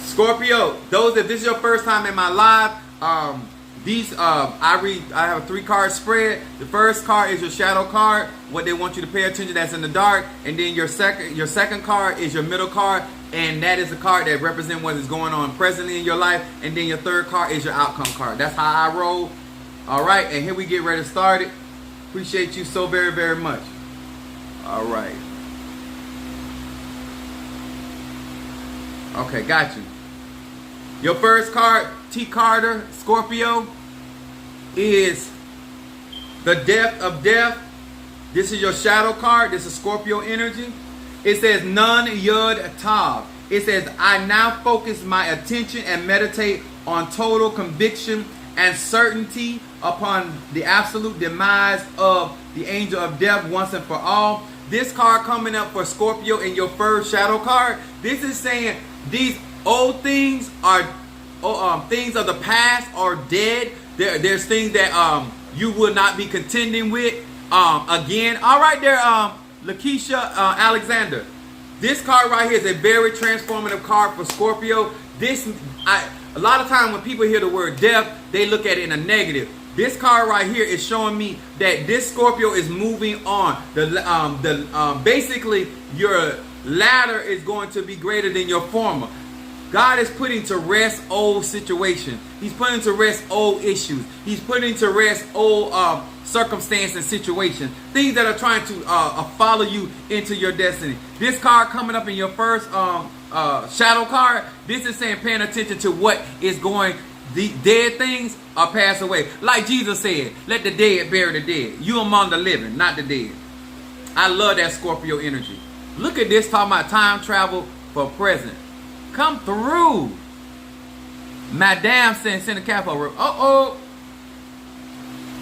Scorpio, those, if this is your first time in my live, I have a 3-card spread. The first card is your shadow card, what they want you to pay attention, that's in the dark. And then your second card is your middle card, and that is the card that represents what is going on presently in your life. And then your third card is your outcome card. That's how I roll. All right, and here we get ready to start it. Appreciate you so very, very much. All right. Okay, got you. Your first card, T. Carter, Scorpio, is the Death of Death. This is your shadow card. This is Scorpio energy. It says Nun Yud Tav. It says, I now focus my attention and meditate on total conviction and certainty upon the absolute demise of the angel of death once and for all. This card coming up for Scorpio in your first shadow card, this is saying these old things are things of the past are dead. There's things that you will not be contending with again. All right there, Lakeisha Alexander. This card right here is a very transformative card for Scorpio. A lot of times when people hear the word death, they look at it in a negative. This card right here is showing me that this Scorpio is moving on. Basically, your latter is going to be greater than your former. God is putting to rest old situations. He's putting to rest old issues. He's putting to rest old circumstances and situations. Things that are trying to follow you into your destiny. This card coming up in your first shadow card, this is saying paying attention to what is going. The dead things are passed away. Like Jesus said, let the dead bury the dead. You among the living, not the dead. I love that Scorpio energy. Look at this talking about time travel for present. Come through. Madame send a cap over. Uh-oh.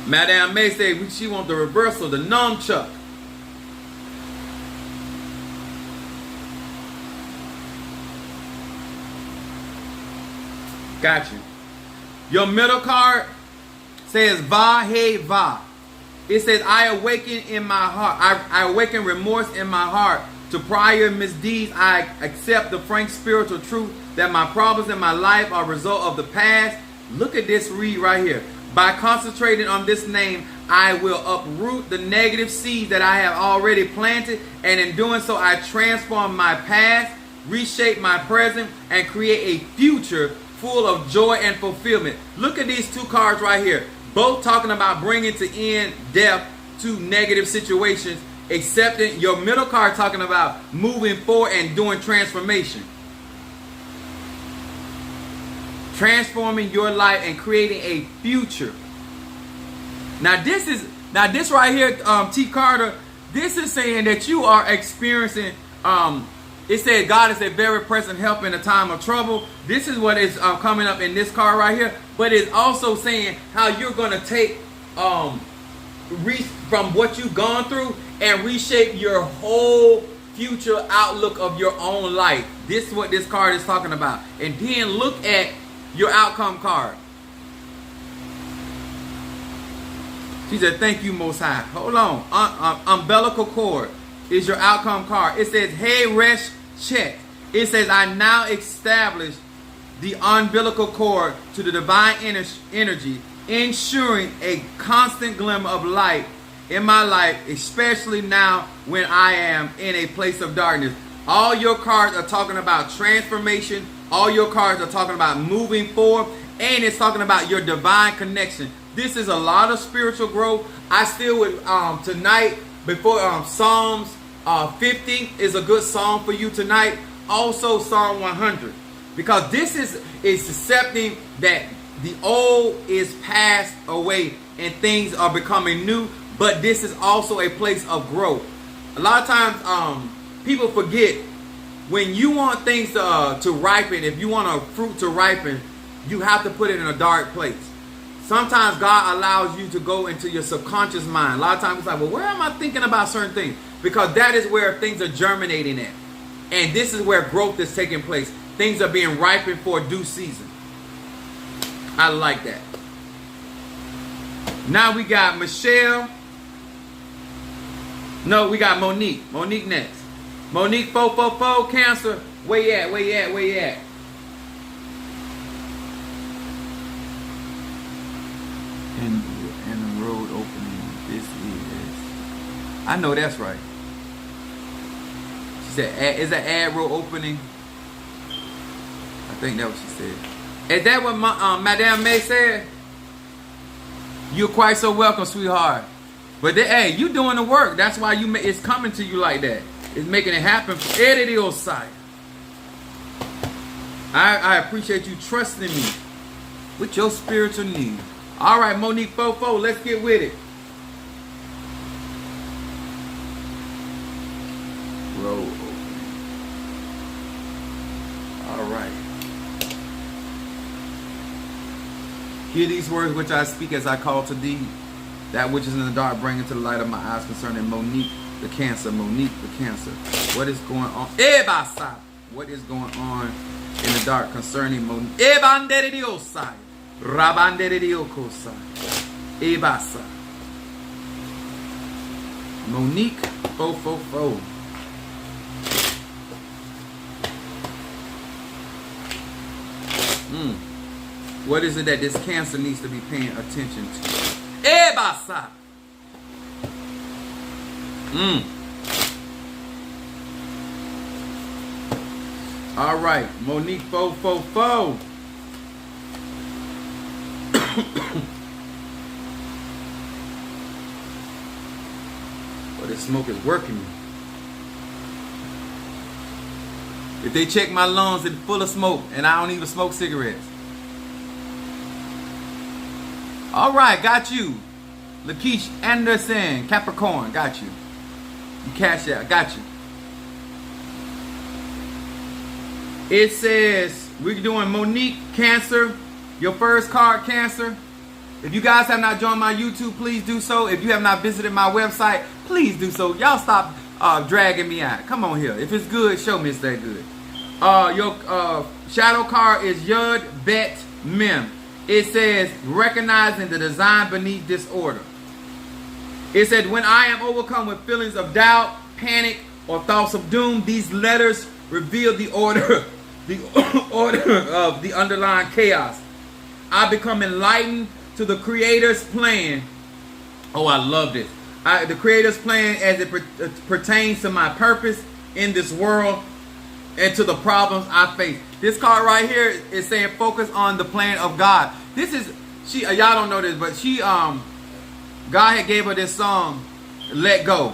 Madame May say she want the reversal, the nunchuck. Got you. Your middle card says Va He Va. It says I awaken in my heart. I awaken remorse in my heart to prior misdeeds, I accept the frank spiritual truth that my problems in my life are a result of the past. Look at this read right here. By concentrating on this name, I will uproot the negative seeds that I have already planted, and in doing so, I transform my past, reshape my present, and create a future full of joy and fulfillment. Look at these two cards right here, both talking about bringing to end death to negative situations, accepting. Your middle card talking about moving forward and doing transformation. Transforming your life and creating a future. Now this right here, T. Carter, this is saying that you are experiencing, it said God is a very present help in a time of trouble. This is what is coming up in this card right here. But it's also saying how you're going to take from what you've gone through and reshape your whole future outlook of your own life. This is what this card is talking about. And then look at your outcome card. She said, thank you, Most High. Hold on. Umbilical cord is your outcome card. It says, hey, Resh, check. It says, I now establish the umbilical cord to the divine energy, ensuring a constant glimmer of light in my life, especially now when I am in a place of darkness. All your cards are talking about transformation. All your cards are talking about moving forward, and it's talking about your divine connection. This is a lot of spiritual growth. I still would tonight, before Psalms 50 is a good song for you tonight. Also Psalm 100, because this is accepting that the old is passed away and things are becoming new. But this is also a place of growth. A lot of times people forget, when you want things to ripen, if you want a fruit to ripen, you have to put it in a dark place. Sometimes God allows you to go into your subconscious mind. A lot of times it's like, well, where am I thinking about certain things? Because that is where things are germinating at. And this is where growth is taking place. Things are being ripened for due season. I like that. Now we got Michelle. No, we got Monique. Monique next. Monique 444, Cancer. Where you at? Where you at? Where you at? And the road opening. This is. I know that's right. She said, is that ad road opening? I think that's what she said. Is that what Madame May said? You're quite so welcome, sweetheart. But hey, you doing the work. That's why it's coming to you like that. It's making it happen. I appreciate you trusting me with your spiritual need. All right, Monique 44, let's get with it. Road opening. All right. Hear these words which I speak as I call to thee. That which is in the dark, bring into the light of my eyes concerning Monique the Cancer. Monique the Cancer. What is going on? What is going on in the dark concerning Monique? Monique 444. What is it that this Cancer needs to be paying attention to? All right, Monique 444. Well, this smoke is working me. If they check my lungs, it's full of smoke, and I don't even smoke cigarettes. All right, got you. Lakeisha Anderson, Capricorn, got you. You cash out, got you. It says, we're doing Monique Cancer, your first card, Cancer. If you guys have not joined my YouTube, please do so. If you have not visited my website, please do so. Y'all stop dragging me out. Come on here. If it's good, show me it's that good. Your shadow card is Yud Bet Mem. It says, recognizing the design beneath disorder. It said, when I am overcome with feelings of doubt, panic, or thoughts of doom. These letters reveal the order, the order of the underlying chaos. I become enlightened to the Creator's plan. Oh, I love this. The Creator's plan as it pertains to my purpose in this world and to the problems I face. This card right here is saying focus on the plan of God. This is, y'all don't know this, but God had gave her this song, Let Go.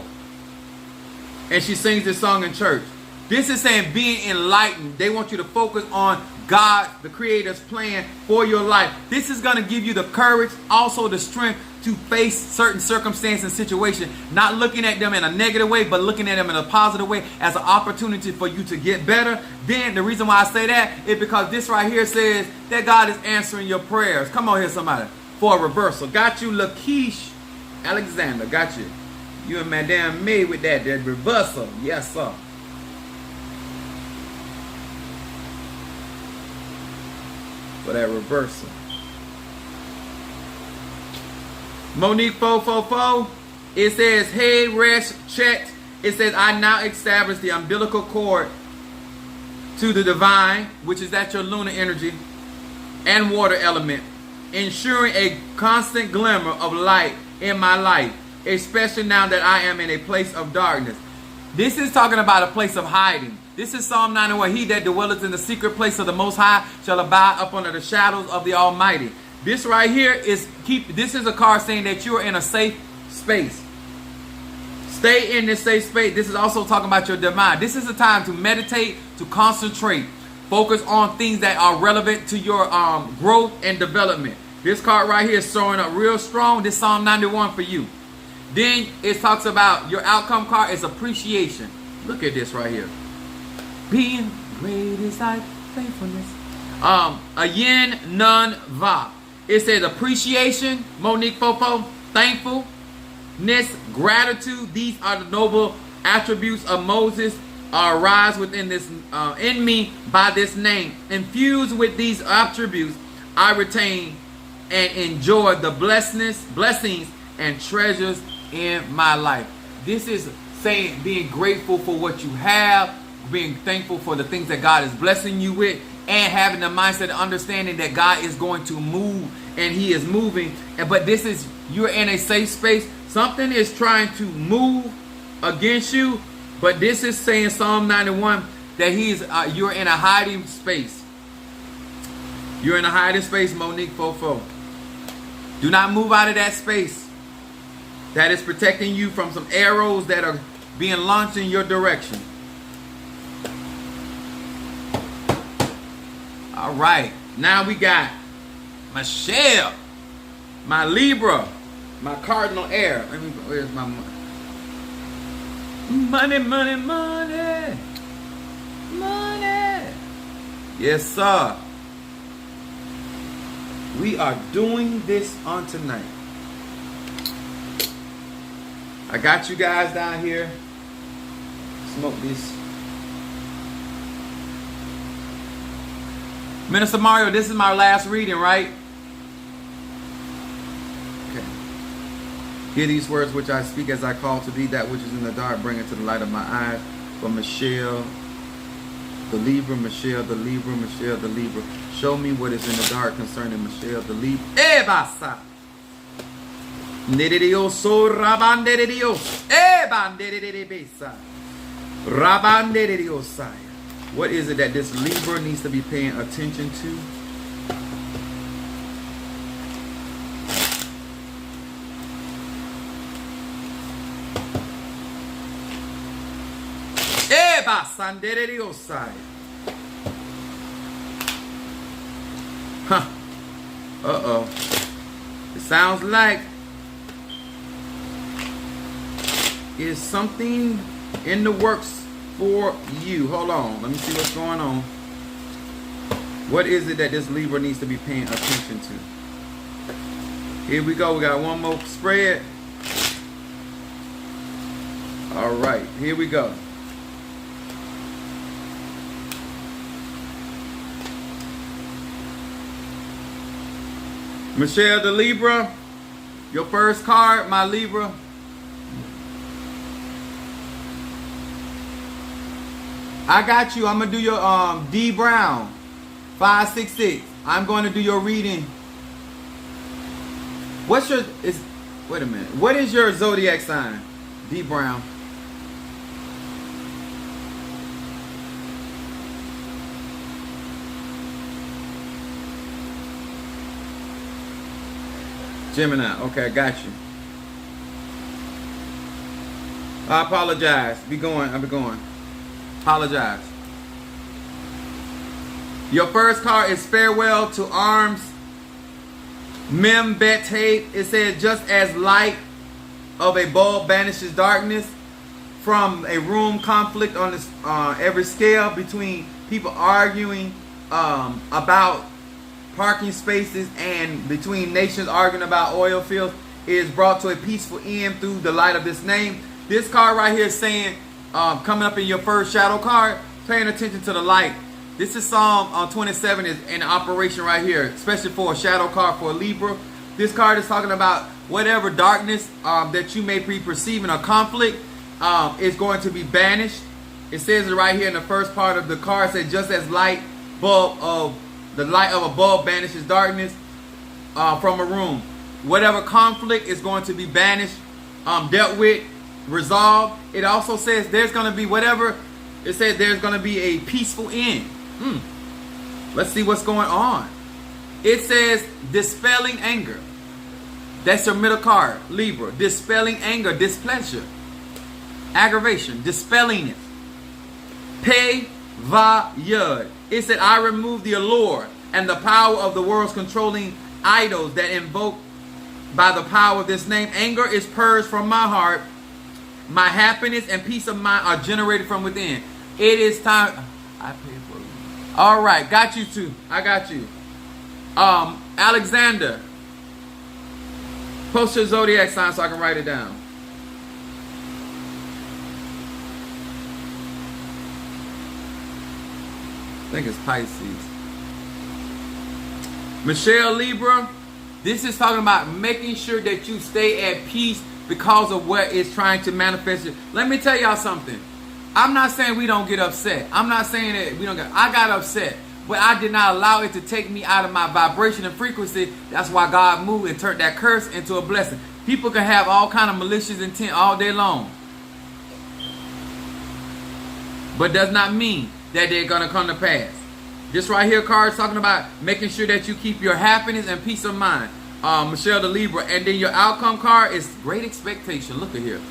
And she sings this song in church. This is saying being enlightened. They want you to focus on God, the Creator's plan for your life. This is going to give you the courage, also the strength to face certain circumstances and situations. Not looking at them in a negative way, but looking at them in a positive way as an opportunity for you to get better. Then the reason why I say that is because this right here says that God is answering your prayers. Come on here, somebody. For a reversal. Got you, Lakeisha Alexander. Got you. You and Madame May with that reversal. Yes, sir. For that reversal. Monique 444. It says, hey, Resh, check. It says, I now establish the umbilical cord to the divine, which is at your lunar energy, and water element, ensuring a constant glimmer of light in my life, especially now that I am in a place of darkness. This is talking about a place of hiding. This is Psalm 91. He that dwelleth in the secret place of the Most High shall abide up under the shadows of the Almighty. This right here is this is a card saying that you are in a safe space. Stay in this safe space. This is also talking about your divine. This is a time to meditate, to concentrate, focus on things that are relevant to your growth and development. This card right here is showing up real strong. This Psalm 91 for you. Then it talks about your outcome card is appreciation. Look at this right here. Being great is thy faithfulness. A yin nun va. It says appreciation, Monique Fofo, thankfulness, gratitude. These are the noble attributes of Moses arise within this in me by this name. Infused with these attributes, I retain and enjoy the blessings and treasures in my life. This is saying being grateful for what you have, being thankful for the things that God is blessing you with, and having the mindset and understanding that God is going to move, and He is moving. But this is, you're in a safe space. Something is trying to move against you, but this is saying Psalm 91 that you're in a hiding space. You're in a hiding space, Monique Fofo. Do not move out of that space. That is protecting you from some arrows that are being launched in your direction. All right. Now we got Michelle, my Libra, my cardinal heir. Where's my money? Money, money, money. Money. Yes, sir. We are doing this on tonight. I got you guys down here. Smoke this. Minister Mario, this is my last reading, right? Okay. Hear these words which I speak as I call to thee, that which is in the dark, bring it to the light of my eyes. For Michelle, the Libra, Michelle, the Libra, Michelle, the Libra. Show me what is in the dark concerning Michelle, the Libra. Ebasa. Nerioso rabanderios. Ebanderebesa. Rabanderiosai. What is it that this Libra needs to be paying attention to? Huh. Uh-oh. It sounds like is something in the works for you. Hold on. Let me see what's going on. What is it that this Libra needs to be paying attention to? Here we go. We got one more spread. All right. Here we go. Michelle the Libra. Your first card, my Libra. I got you. I'm gonna do your D Brown 566. I'm going to do your reading. What's your wait a minute. What is your zodiac sign? D Brown. Gemini. Okay, I got you. I apologize. I'll be going. Apologize. Your first card is Farewell to Arms. Mem Bet Tape. It says, just as light of a bulb banishes darkness from a room, conflict on this every scale between people arguing about parking spaces and between nations arguing about oil fields is brought to a peaceful end through the light of this name. This card right here is saying, coming up in your first shadow card, paying attention to the light. This is Psalm 27 is in operation right here, especially for a shadow card for a Libra. This card is talking about whatever darkness that you may be perceiving or conflict is going to be banished. It says it right here in the first part of the card. It says, just as the light of a bulb banishes darkness from a room. Whatever conflict is going to be banished, dealt with, resolved. It also says there's going to be whatever. It says there's going to be a peaceful end. Let's see what's going on. It says dispelling anger. That's your middle card, Libra. Dispelling anger, displeasure, aggravation, dispelling it. Pei Va Yud. It said, I remove the allure and the power of the world's controlling idols that invoke by the power of this name. Anger is purged from my heart. My happiness and peace of mind are generated from within. It is time. I pay for you. All right, got you too. I got you. Alexander, post your zodiac sign so I can write it down. I think it's Pisces. Michelle Libra, this is talking about making sure that you stay at peace because of what is trying to manifest. Let me tell y'all something. I'm not saying we don't get upset. I'm not saying that we don't get. I got upset, but I did not allow it to take me out of my vibration and frequency. That's why God moved and turned that curse into a blessing. People can have all kind of malicious intent all day long, but does not mean that they're gonna come to pass. This right here card is talking about making sure that you keep your happiness and peace of mind. Michelle the Libra. And then your outcome card is great expectation. Look at here.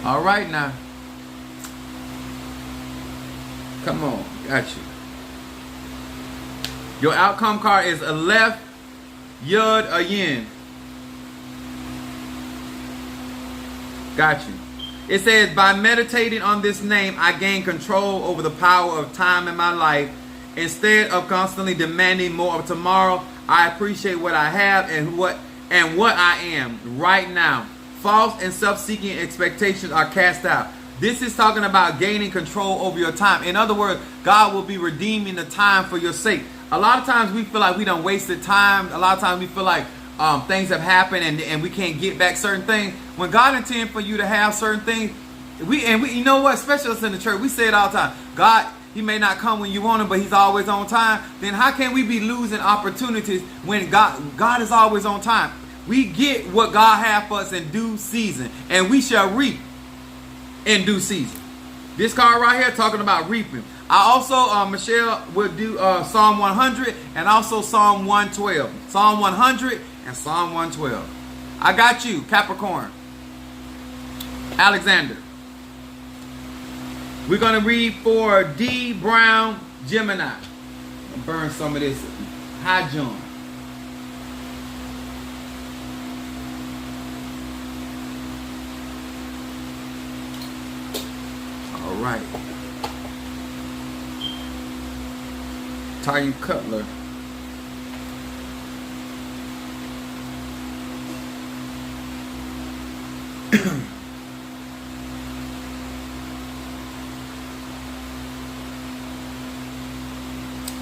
All right now. Come on. Got you. Your outcome card is Aleph Yud Ayin. Got you. It says, by meditating on this name, I gain control over the power of time in my life. Instead of constantly demanding more of tomorrow, I appreciate what I have and what I am right now. False and self-seeking expectations are cast out. This is talking about gaining control over your time. In other words, God will be redeeming the time for your sake. A lot of times we feel like we done wasted time. A lot of times we feel like things have happened and we can't get back certain things. When God intends for you to have certain things, we you know what, especially us in the church, we say it all the time. God, He may not come when you want Him, but He's always on time. Then how can we be losing opportunities when God is always on time? We get what God has for us in due season, and we shall reap in due season. This card right here talking about reaping. I also, Michelle, will do Psalm 100 and also Psalm 112. Psalm 100 and Psalm 112. I got you, Capricorn. Alexander. We're going to read for D. Brown, Gemini. I'll burn some of this high jump. All right. Titan Cutler.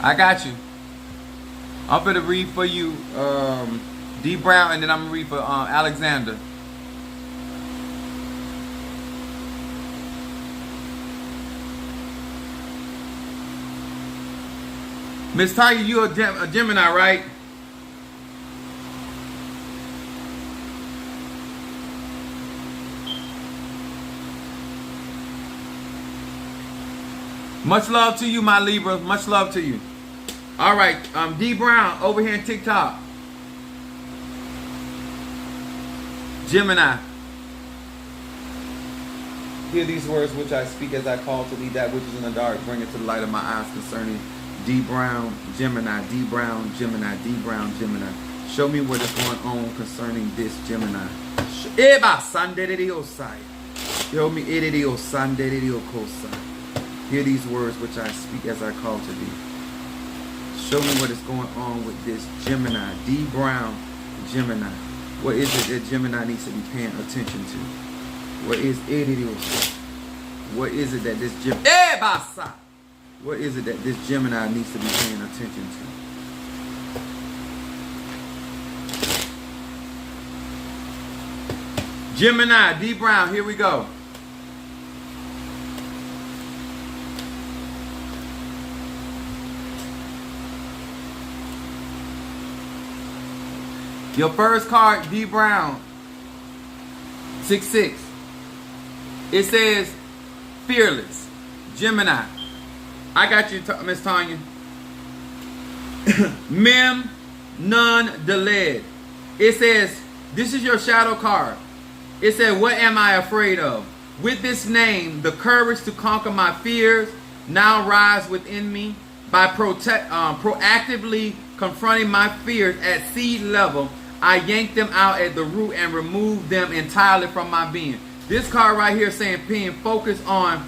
I got you. I'm going to read for you D. Brown, and then I'm going to read for Alexander. Miss Tiger, you a Gemini, right? Much love to you, my Libra. Much love to you. All right, D. Brown over here in TikTok. Gemini. Hear these words which I speak as I call to thee that which is in the dark. Bring it to the light of my eyes concerning D. Brown, Gemini. D. Brown, Gemini. D. Brown, Gemini. Show me what is going on concerning this Gemini. Show me. Hear these words which I speak as I call to thee. Show me what is going on with this Gemini. D. Brown, Gemini. What is it that Gemini needs to be paying attention to? What is it? What is it that this Gemini? What is it that this Gemini needs to be paying attention to? Gemini, D. Brown, here we go. Your first card, D. Brown, 6-6. It says, fearless. Gemini. I got you, Miss Tanya. Mem, none, delayed. It says, this is your shadow card. It said, what am I afraid of? With this name, the courage to conquer my fears now rise within me. By proactively confronting my fears at seed level, I yank them out at the root and remove them entirely from my being. This card right here saying being focused on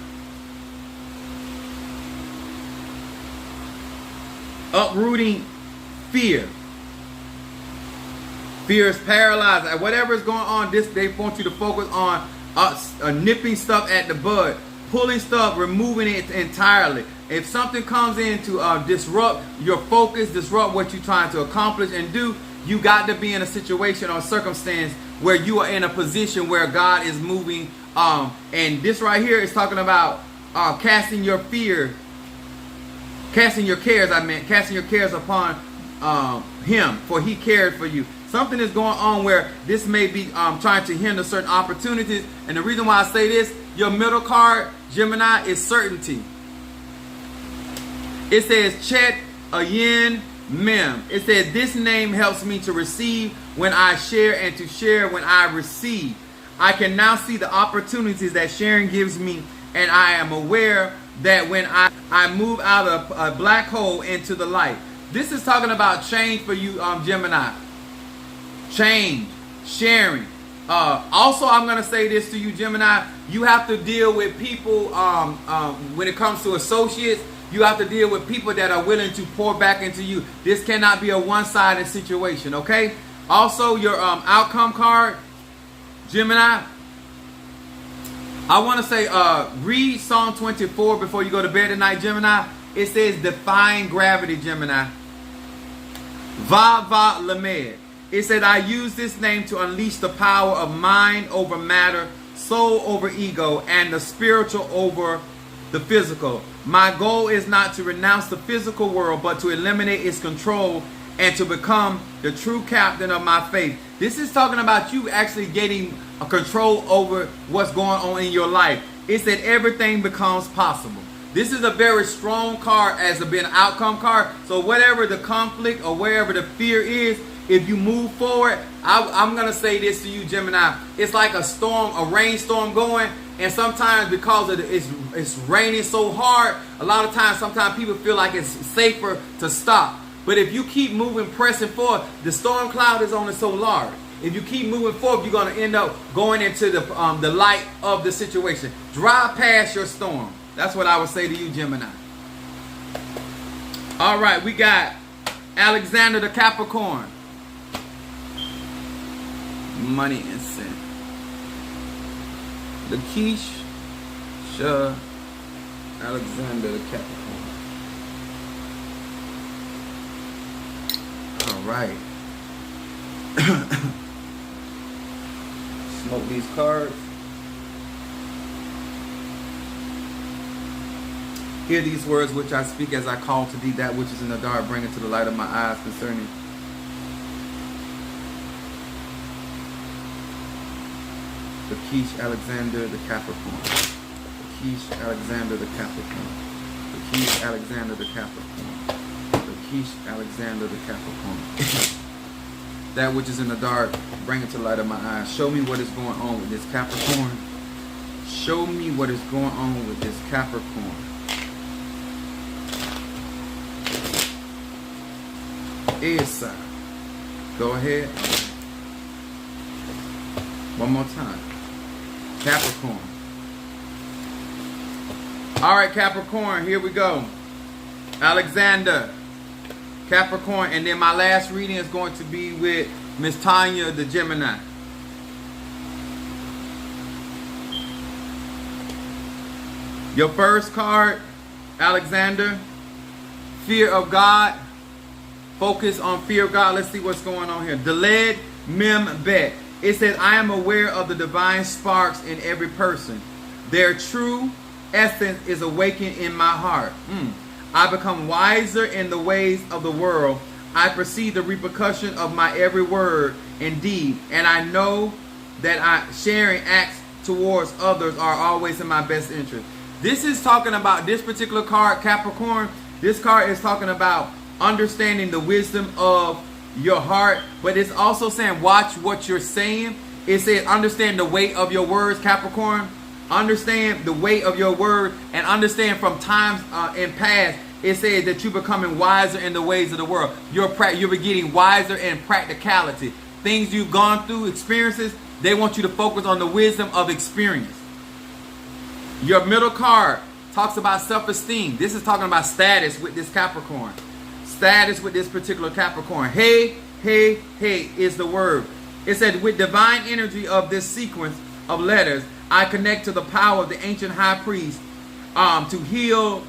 uprooting fear. Fear is paralyzed. Whatever is going on, they want you to focus on nipping stuff at the bud, pulling stuff, removing it entirely. If something comes in to disrupt your focus, disrupt what you're trying to accomplish and do, you got to be in a situation or circumstance where you are in a position where God is moving. And this right here is talking about casting your fear, casting your cares upon Him, for He cared for you. Something is going on where this may be trying to hinder certain opportunities. And the reason why I say this, your middle card, Gemini, is certainty. It says Chet Ayin Mem. It says this name helps me to receive when I share and to share when I receive. I can now see the opportunities that sharing gives me, and I am aware that when I move out of a black hole into the light. This is talking about change for you, Gemini. Change, sharing. Also, I'm going to say this to you, Gemini. You have to deal with people when it comes to associates. You have to deal with people that are willing to pour back into you. This cannot be a one-sided situation, okay? Also, your outcome card, Gemini. I want to say, read Psalm 24 before you go to bed tonight, Gemini. It says, defying gravity, Gemini. Va Lamed. It said, I use this name to unleash the power of mind over matter, soul over ego, and the spiritual over the physical. My goal is not to renounce the physical world, but to eliminate its control and to become the true captain of my faith. This is talking about you actually getting a control over what's going on in your life. It said everything becomes possible. This is a very strong card as a being an outcome card. So whatever the conflict or wherever the fear is, if you move forward, I'm going to say this to you, Gemini. It's like a storm, a rainstorm going. And sometimes because of it's raining so hard, a lot of times, sometimes people feel like it's safer to stop. But if you keep moving, pressing forward, the storm cloud is only so large. If you keep moving forward, you're going to end up going into the light of the situation. Drive past your storm. That's what I would say to you, Gemini. All right, we got Alexander the Capricorn. Money and sin. The Keisha Alexander the Capricorn. right. Smoke these cards. Hear these words which I speak as I call to thee that which is in the dark, bring it to the light of my eyes concerning the Quiche Alexander the Capricorn. The Quiche Alexander the Capricorn. The Quiche Alexander the Capricorn. The Quiche Alexander the Capricorn. That which is in the dark, bring it to the light of my eyes. Show me what is going on with this Capricorn. Show me what is going on with this Capricorn. Esa. Go ahead. One more time. Capricorn. All right, Capricorn, here we go. Alexander, Capricorn, and then my last reading is going to be with Miss Tanya, the Gemini. Your first card, Alexander, fear of God. Focus on fear of God. Let's see what's going on here. Deled Mem Bet. It says, I am aware of the divine sparks in every person. Their true essence is awakened in my heart. I become wiser in the ways of the world. I perceive the repercussion of my every word and deed. And I know that sharing acts towards others are always in my best interest. This is talking about this particular card, Capricorn. This card is talking about understanding the wisdom of your heart, but it's also saying watch what you're saying. It says understand the weight of your words, Capricorn. Understand the weight of your word, and understand from times in past, it says that you're becoming wiser in the ways of the world. You're getting wiser in practicality. Things you've gone through, experiences, they want you to focus on the wisdom of experience. Your middle card talks about self-esteem. This is talking about status with this Capricorn. Status with this particular Capricorn. Hey, hey, hey is the word. It said, with divine energy of this sequence of letters, I connect to the power of the ancient high priest to heal,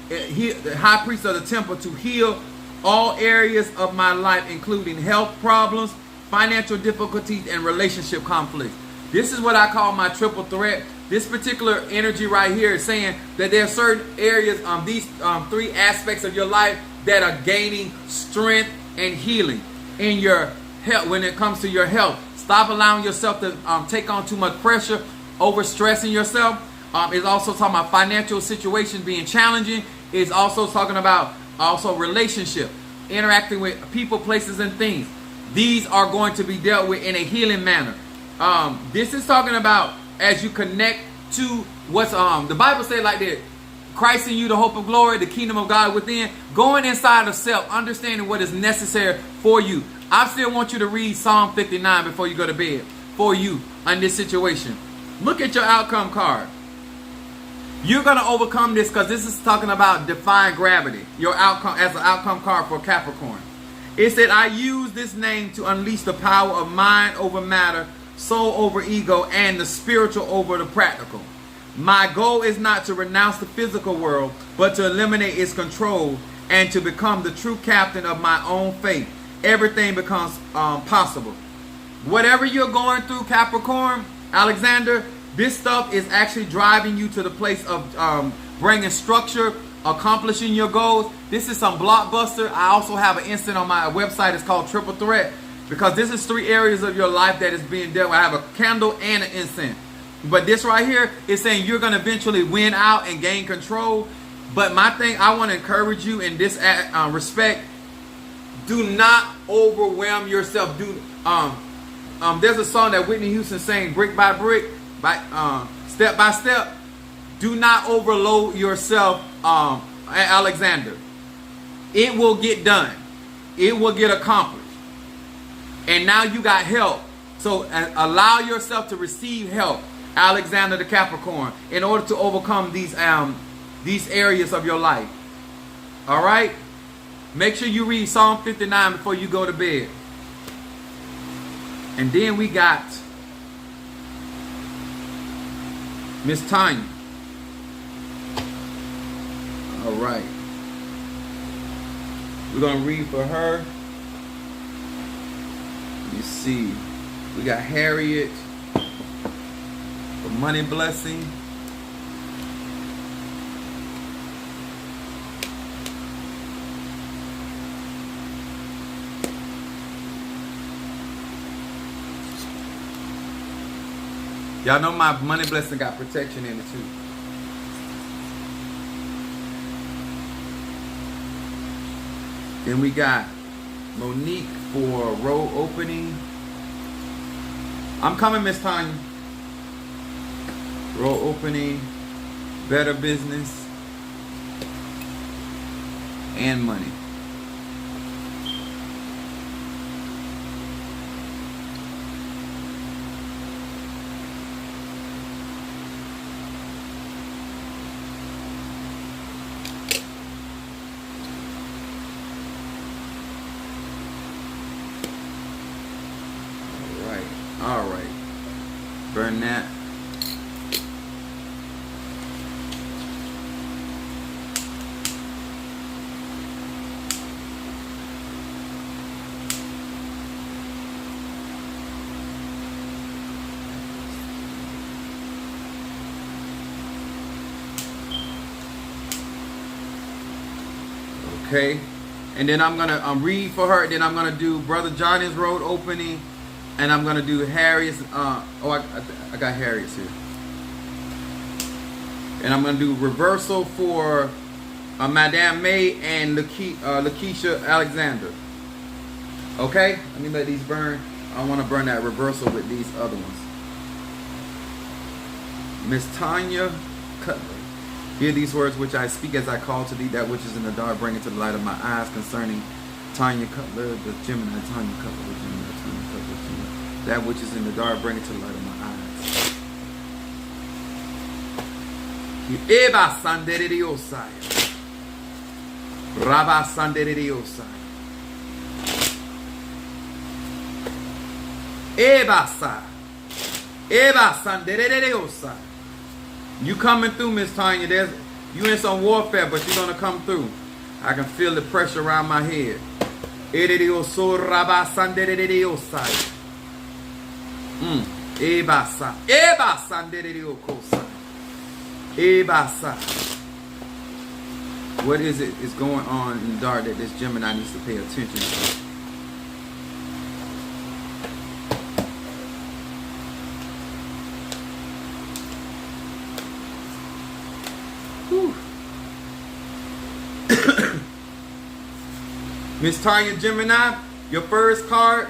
the high priest of the temple, to heal all areas of my life, including health problems, financial difficulties, and relationship conflicts. This is what I call my triple threat. This particular energy right here is saying that there are certain areas, these three aspects of your life that are gaining strength and healing in your health. When it comes to your health, stop allowing yourself to take on too much pressure, overstressing yourself. It's also talking about financial situations being challenging. It's also talking about relationship, interacting with people, places, and things. These are going to be dealt with in a healing manner. This is talking about as you connect to what's the Bible says like this: Christ in you, the hope of glory, the kingdom of God within. Going inside of self, understanding what is necessary for you. I still want you to read Psalm 59 before you go to bed for you in this situation. Look at your outcome card. You're going to overcome this because this is talking about defying gravity. Your outcome as an outcome card for Capricorn. It said, I use this name to unleash the power of mind over matter, soul over ego, and the spiritual over the practical. My goal is not to renounce the physical world, but to eliminate its control and to become the true captain of my own fate. Everything becomes possible. Whatever you're going through, Capricorn, Alexander, this stuff is actually driving you to the place of bringing structure, accomplishing your goals. This is some blockbuster. I also have an instant on my website. It's called Triple Threat, because this is 3 areas of your life that is being dealt with. I have a candle and an incense. But this right here is saying you're going to eventually win out and gain control. But my thing, I want to encourage you in this respect. Do not overwhelm yourself. There's a song that Whitney Houston sang, brick by brick, step by step. Do not overload yourself, Alexander. It will get done. It will get accomplished. And now you got help. So allow yourself to receive help, Alexander the Capricorn, in order to overcome these areas of your life. All right? Make sure you read Psalm 59 before you go to bed. And then we got Miss Tanya. All right. We're going to read for her. You see, we got Harriet for money blessing. Y'all know my money blessing got protection in it too. Then we got Monique for road opening. I'm coming, Miss Tanya. Road opening, better business, and money. All right, burn that. Okay, and then I'm gonna read for her. Then I'm gonna do Brother Johnny's road opening. And I'm gonna do Harriet's. I got Harriet's here. And I'm gonna do reversal for Madame May and Lakeisha Alexander. Okay, let me let these burn. I want to burn that reversal with these other ones. Miss Tanya Cutler. Hear these words which I speak as I call to thee, that which is in the dark, bring it to the light of my eyes, concerning Tanya Cutler, the Gemini, Tanya Cutler, the Gemini, Tanya Cutler, Gemini. That which is in the dark, bring it to the light of my eyes. Eba Sandere Osai. Rabba Sandere Osai. Eba Sa. Eba Sandere Osai. You coming through, Miss Tanya. You in some warfare, but you're gonna come through. I can feel the pressure around my head. Rabba Sandere Osai. Ebasa. Ebasa ndereriokosa. Ebasa. What is it is going on in the dark that this Gemini needs to pay attention to? Miss Tanya Gemini, your first card.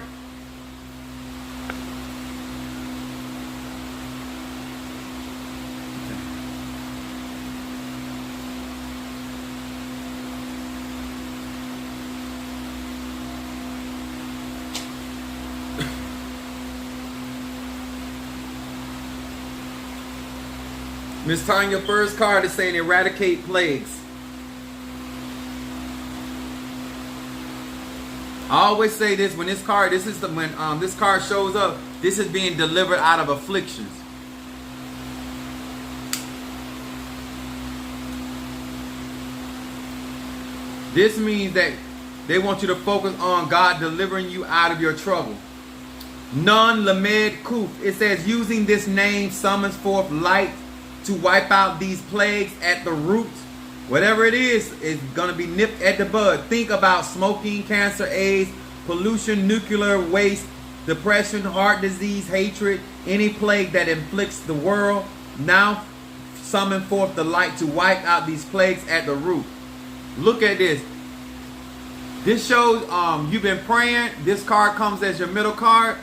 Miss Tanya, first card is saying eradicate plagues. I always say this when this card, when this card shows up, this is being delivered out of afflictions. This means that they want you to focus on God delivering you out of your trouble. Nun Lamed Kuf. It says using this name summons forth light to wipe out these plagues at the root. Whatever it is going to be nipped at the bud. Think about smoking, cancer, AIDS, pollution, nuclear waste, depression, heart disease, hatred, any plague that inflicts the world. Now summon forth the light to wipe out these plagues at the root. Look at this. This shows you've been praying. This card comes as your middle card.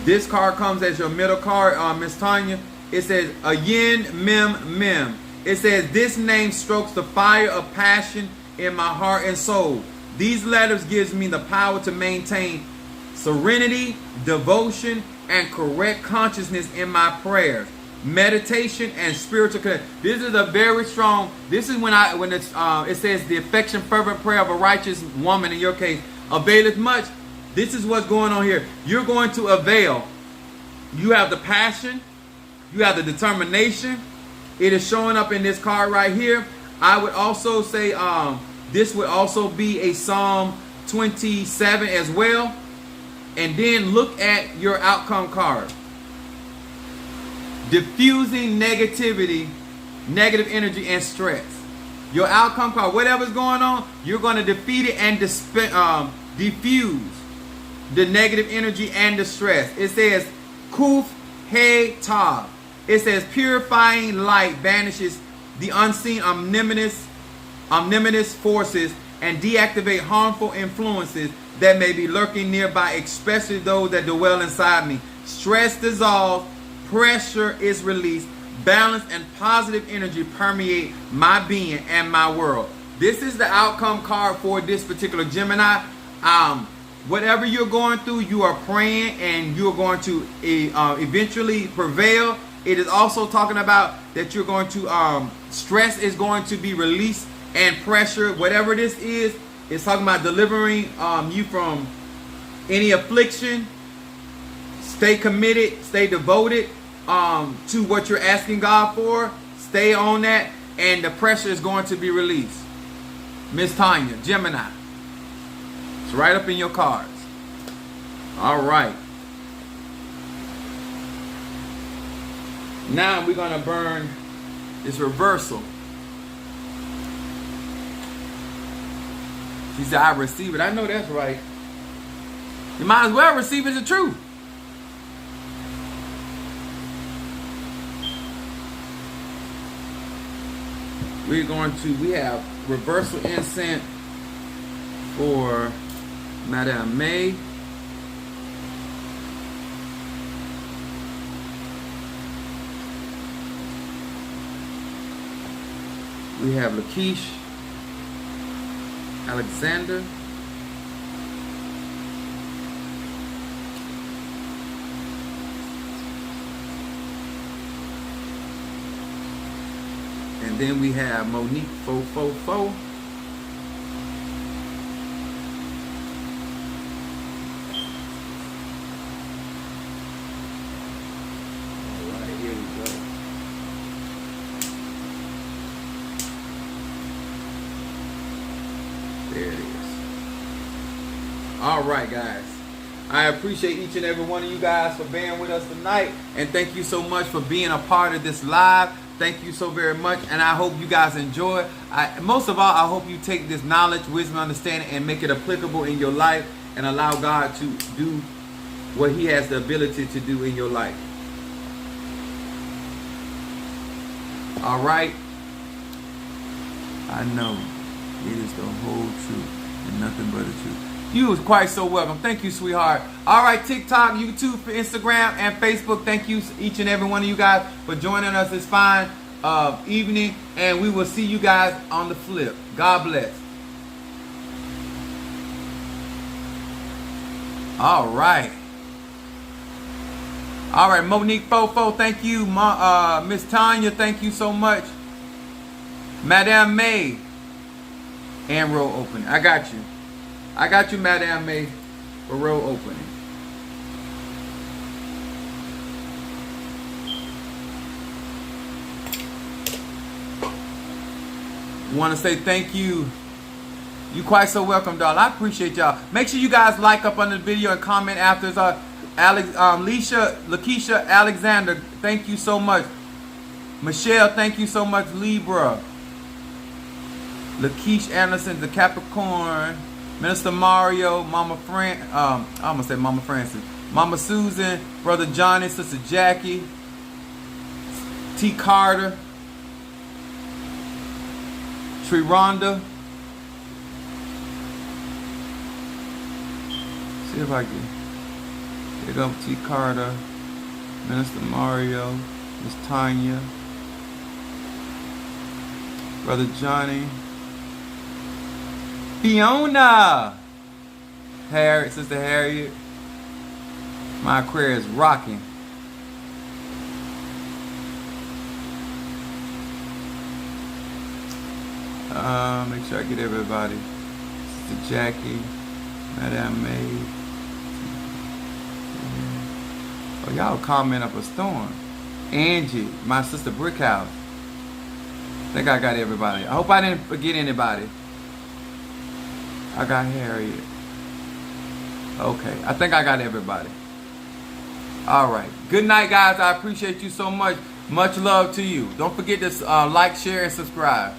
This card comes as your middle card, Miss Tanya. It says, Ayin Mem Mem. It says, this name strokes the fire of passion in my heart and soul. These letters gives me the power to maintain serenity, devotion, and correct consciousness in my prayers, meditation, and spiritual connection. This is a very strong, this is when it says the affection, fervent prayer of a righteous woman, in your case, availeth much. This is what's going on here. You're going to avail. You have the passion. You have the determination. It is showing up in this card right here. I would also say This would also be a Psalm 27 as well. And then look at your outcome card. Diffusing negativity, negative energy, and stress. Your outcome card, whatever's going on, you're going to defeat it and diffuse the negative energy and the stress. It says, Kuf He Tav. It says, purifying light vanishes the unseen omnipotent forces and deactivate harmful influences that may be lurking nearby, especially those that dwell inside me. Stress dissolves, pressure is released, balance and positive energy permeate my being and my world. This is the outcome card for this particular Gemini. Whatever you're going through, you are praying and you're going to eventually prevail. It is also talking about that you're going to, stress is going to be released and pressure, whatever this is, it's talking about delivering you from any affliction. Stay committed, stay devoted to what you're asking God for. Stay on that, and the pressure is going to be released. Miss Tanya, Gemini. It's right up in your cards. All right. Now we're going to burn this reversal. She said, I receive it. I know that's right. You might as well receive it as the truth. We have reversal incense for Madame May. We have Lakeisha Alexander. And then we have Monique 444. All right, here we go. There it is. All right, guys. I appreciate each and every one of you guys for being with us tonight. And thank you so much for being a part of this live. Thank you so very much. And I hope you guys enjoy. Most of all, I hope you take this knowledge, wisdom, understanding, and make it applicable in your life and allow God to do what He has the ability to do in your life. All right. I know it is the whole truth and nothing but the truth. You was quite so welcome. Thank you, sweetheart. All right, TikTok, YouTube, Instagram, and Facebook. Thank you, each and every one of you guys, for joining us this fine evening. And we will see you guys on the flip. God bless. All right. All right, Monique Fofo, thank you. Miss Tanya, thank you so much. Madame May. And row opening. I got you. I got you, Madame May, for row opening. Want to say thank you. You quite so welcome, doll. I appreciate y'all. Make sure you guys like up under the video and comment after. Lakeisha Alexander, thank you so much. Michelle, thank you so much. Libra. Lakeisha Anderson, the Capricorn. Minister Mario, Mama I'm gonna say Mama Francis, Mama Susan, Brother Johnny, Sister Jackie, T. Carter, Tree Rhonda. See if I can. Here go T. Carter, Minister Mario, Miss Tanya, Brother Johnny. Fiona, Harriet, Sister Harriet. My Aquarius rocking. Make sure I get everybody. Sister Jackie, Madame May. Oh, y'all comment up a storm. Angie, my sister Brickhouse. I think I got everybody. I hope I didn't forget anybody. I got Harriet. Okay, I think I got everybody. All right. Good night, guys. I appreciate you so much. Much love to you. Don't forget to like, share, and subscribe.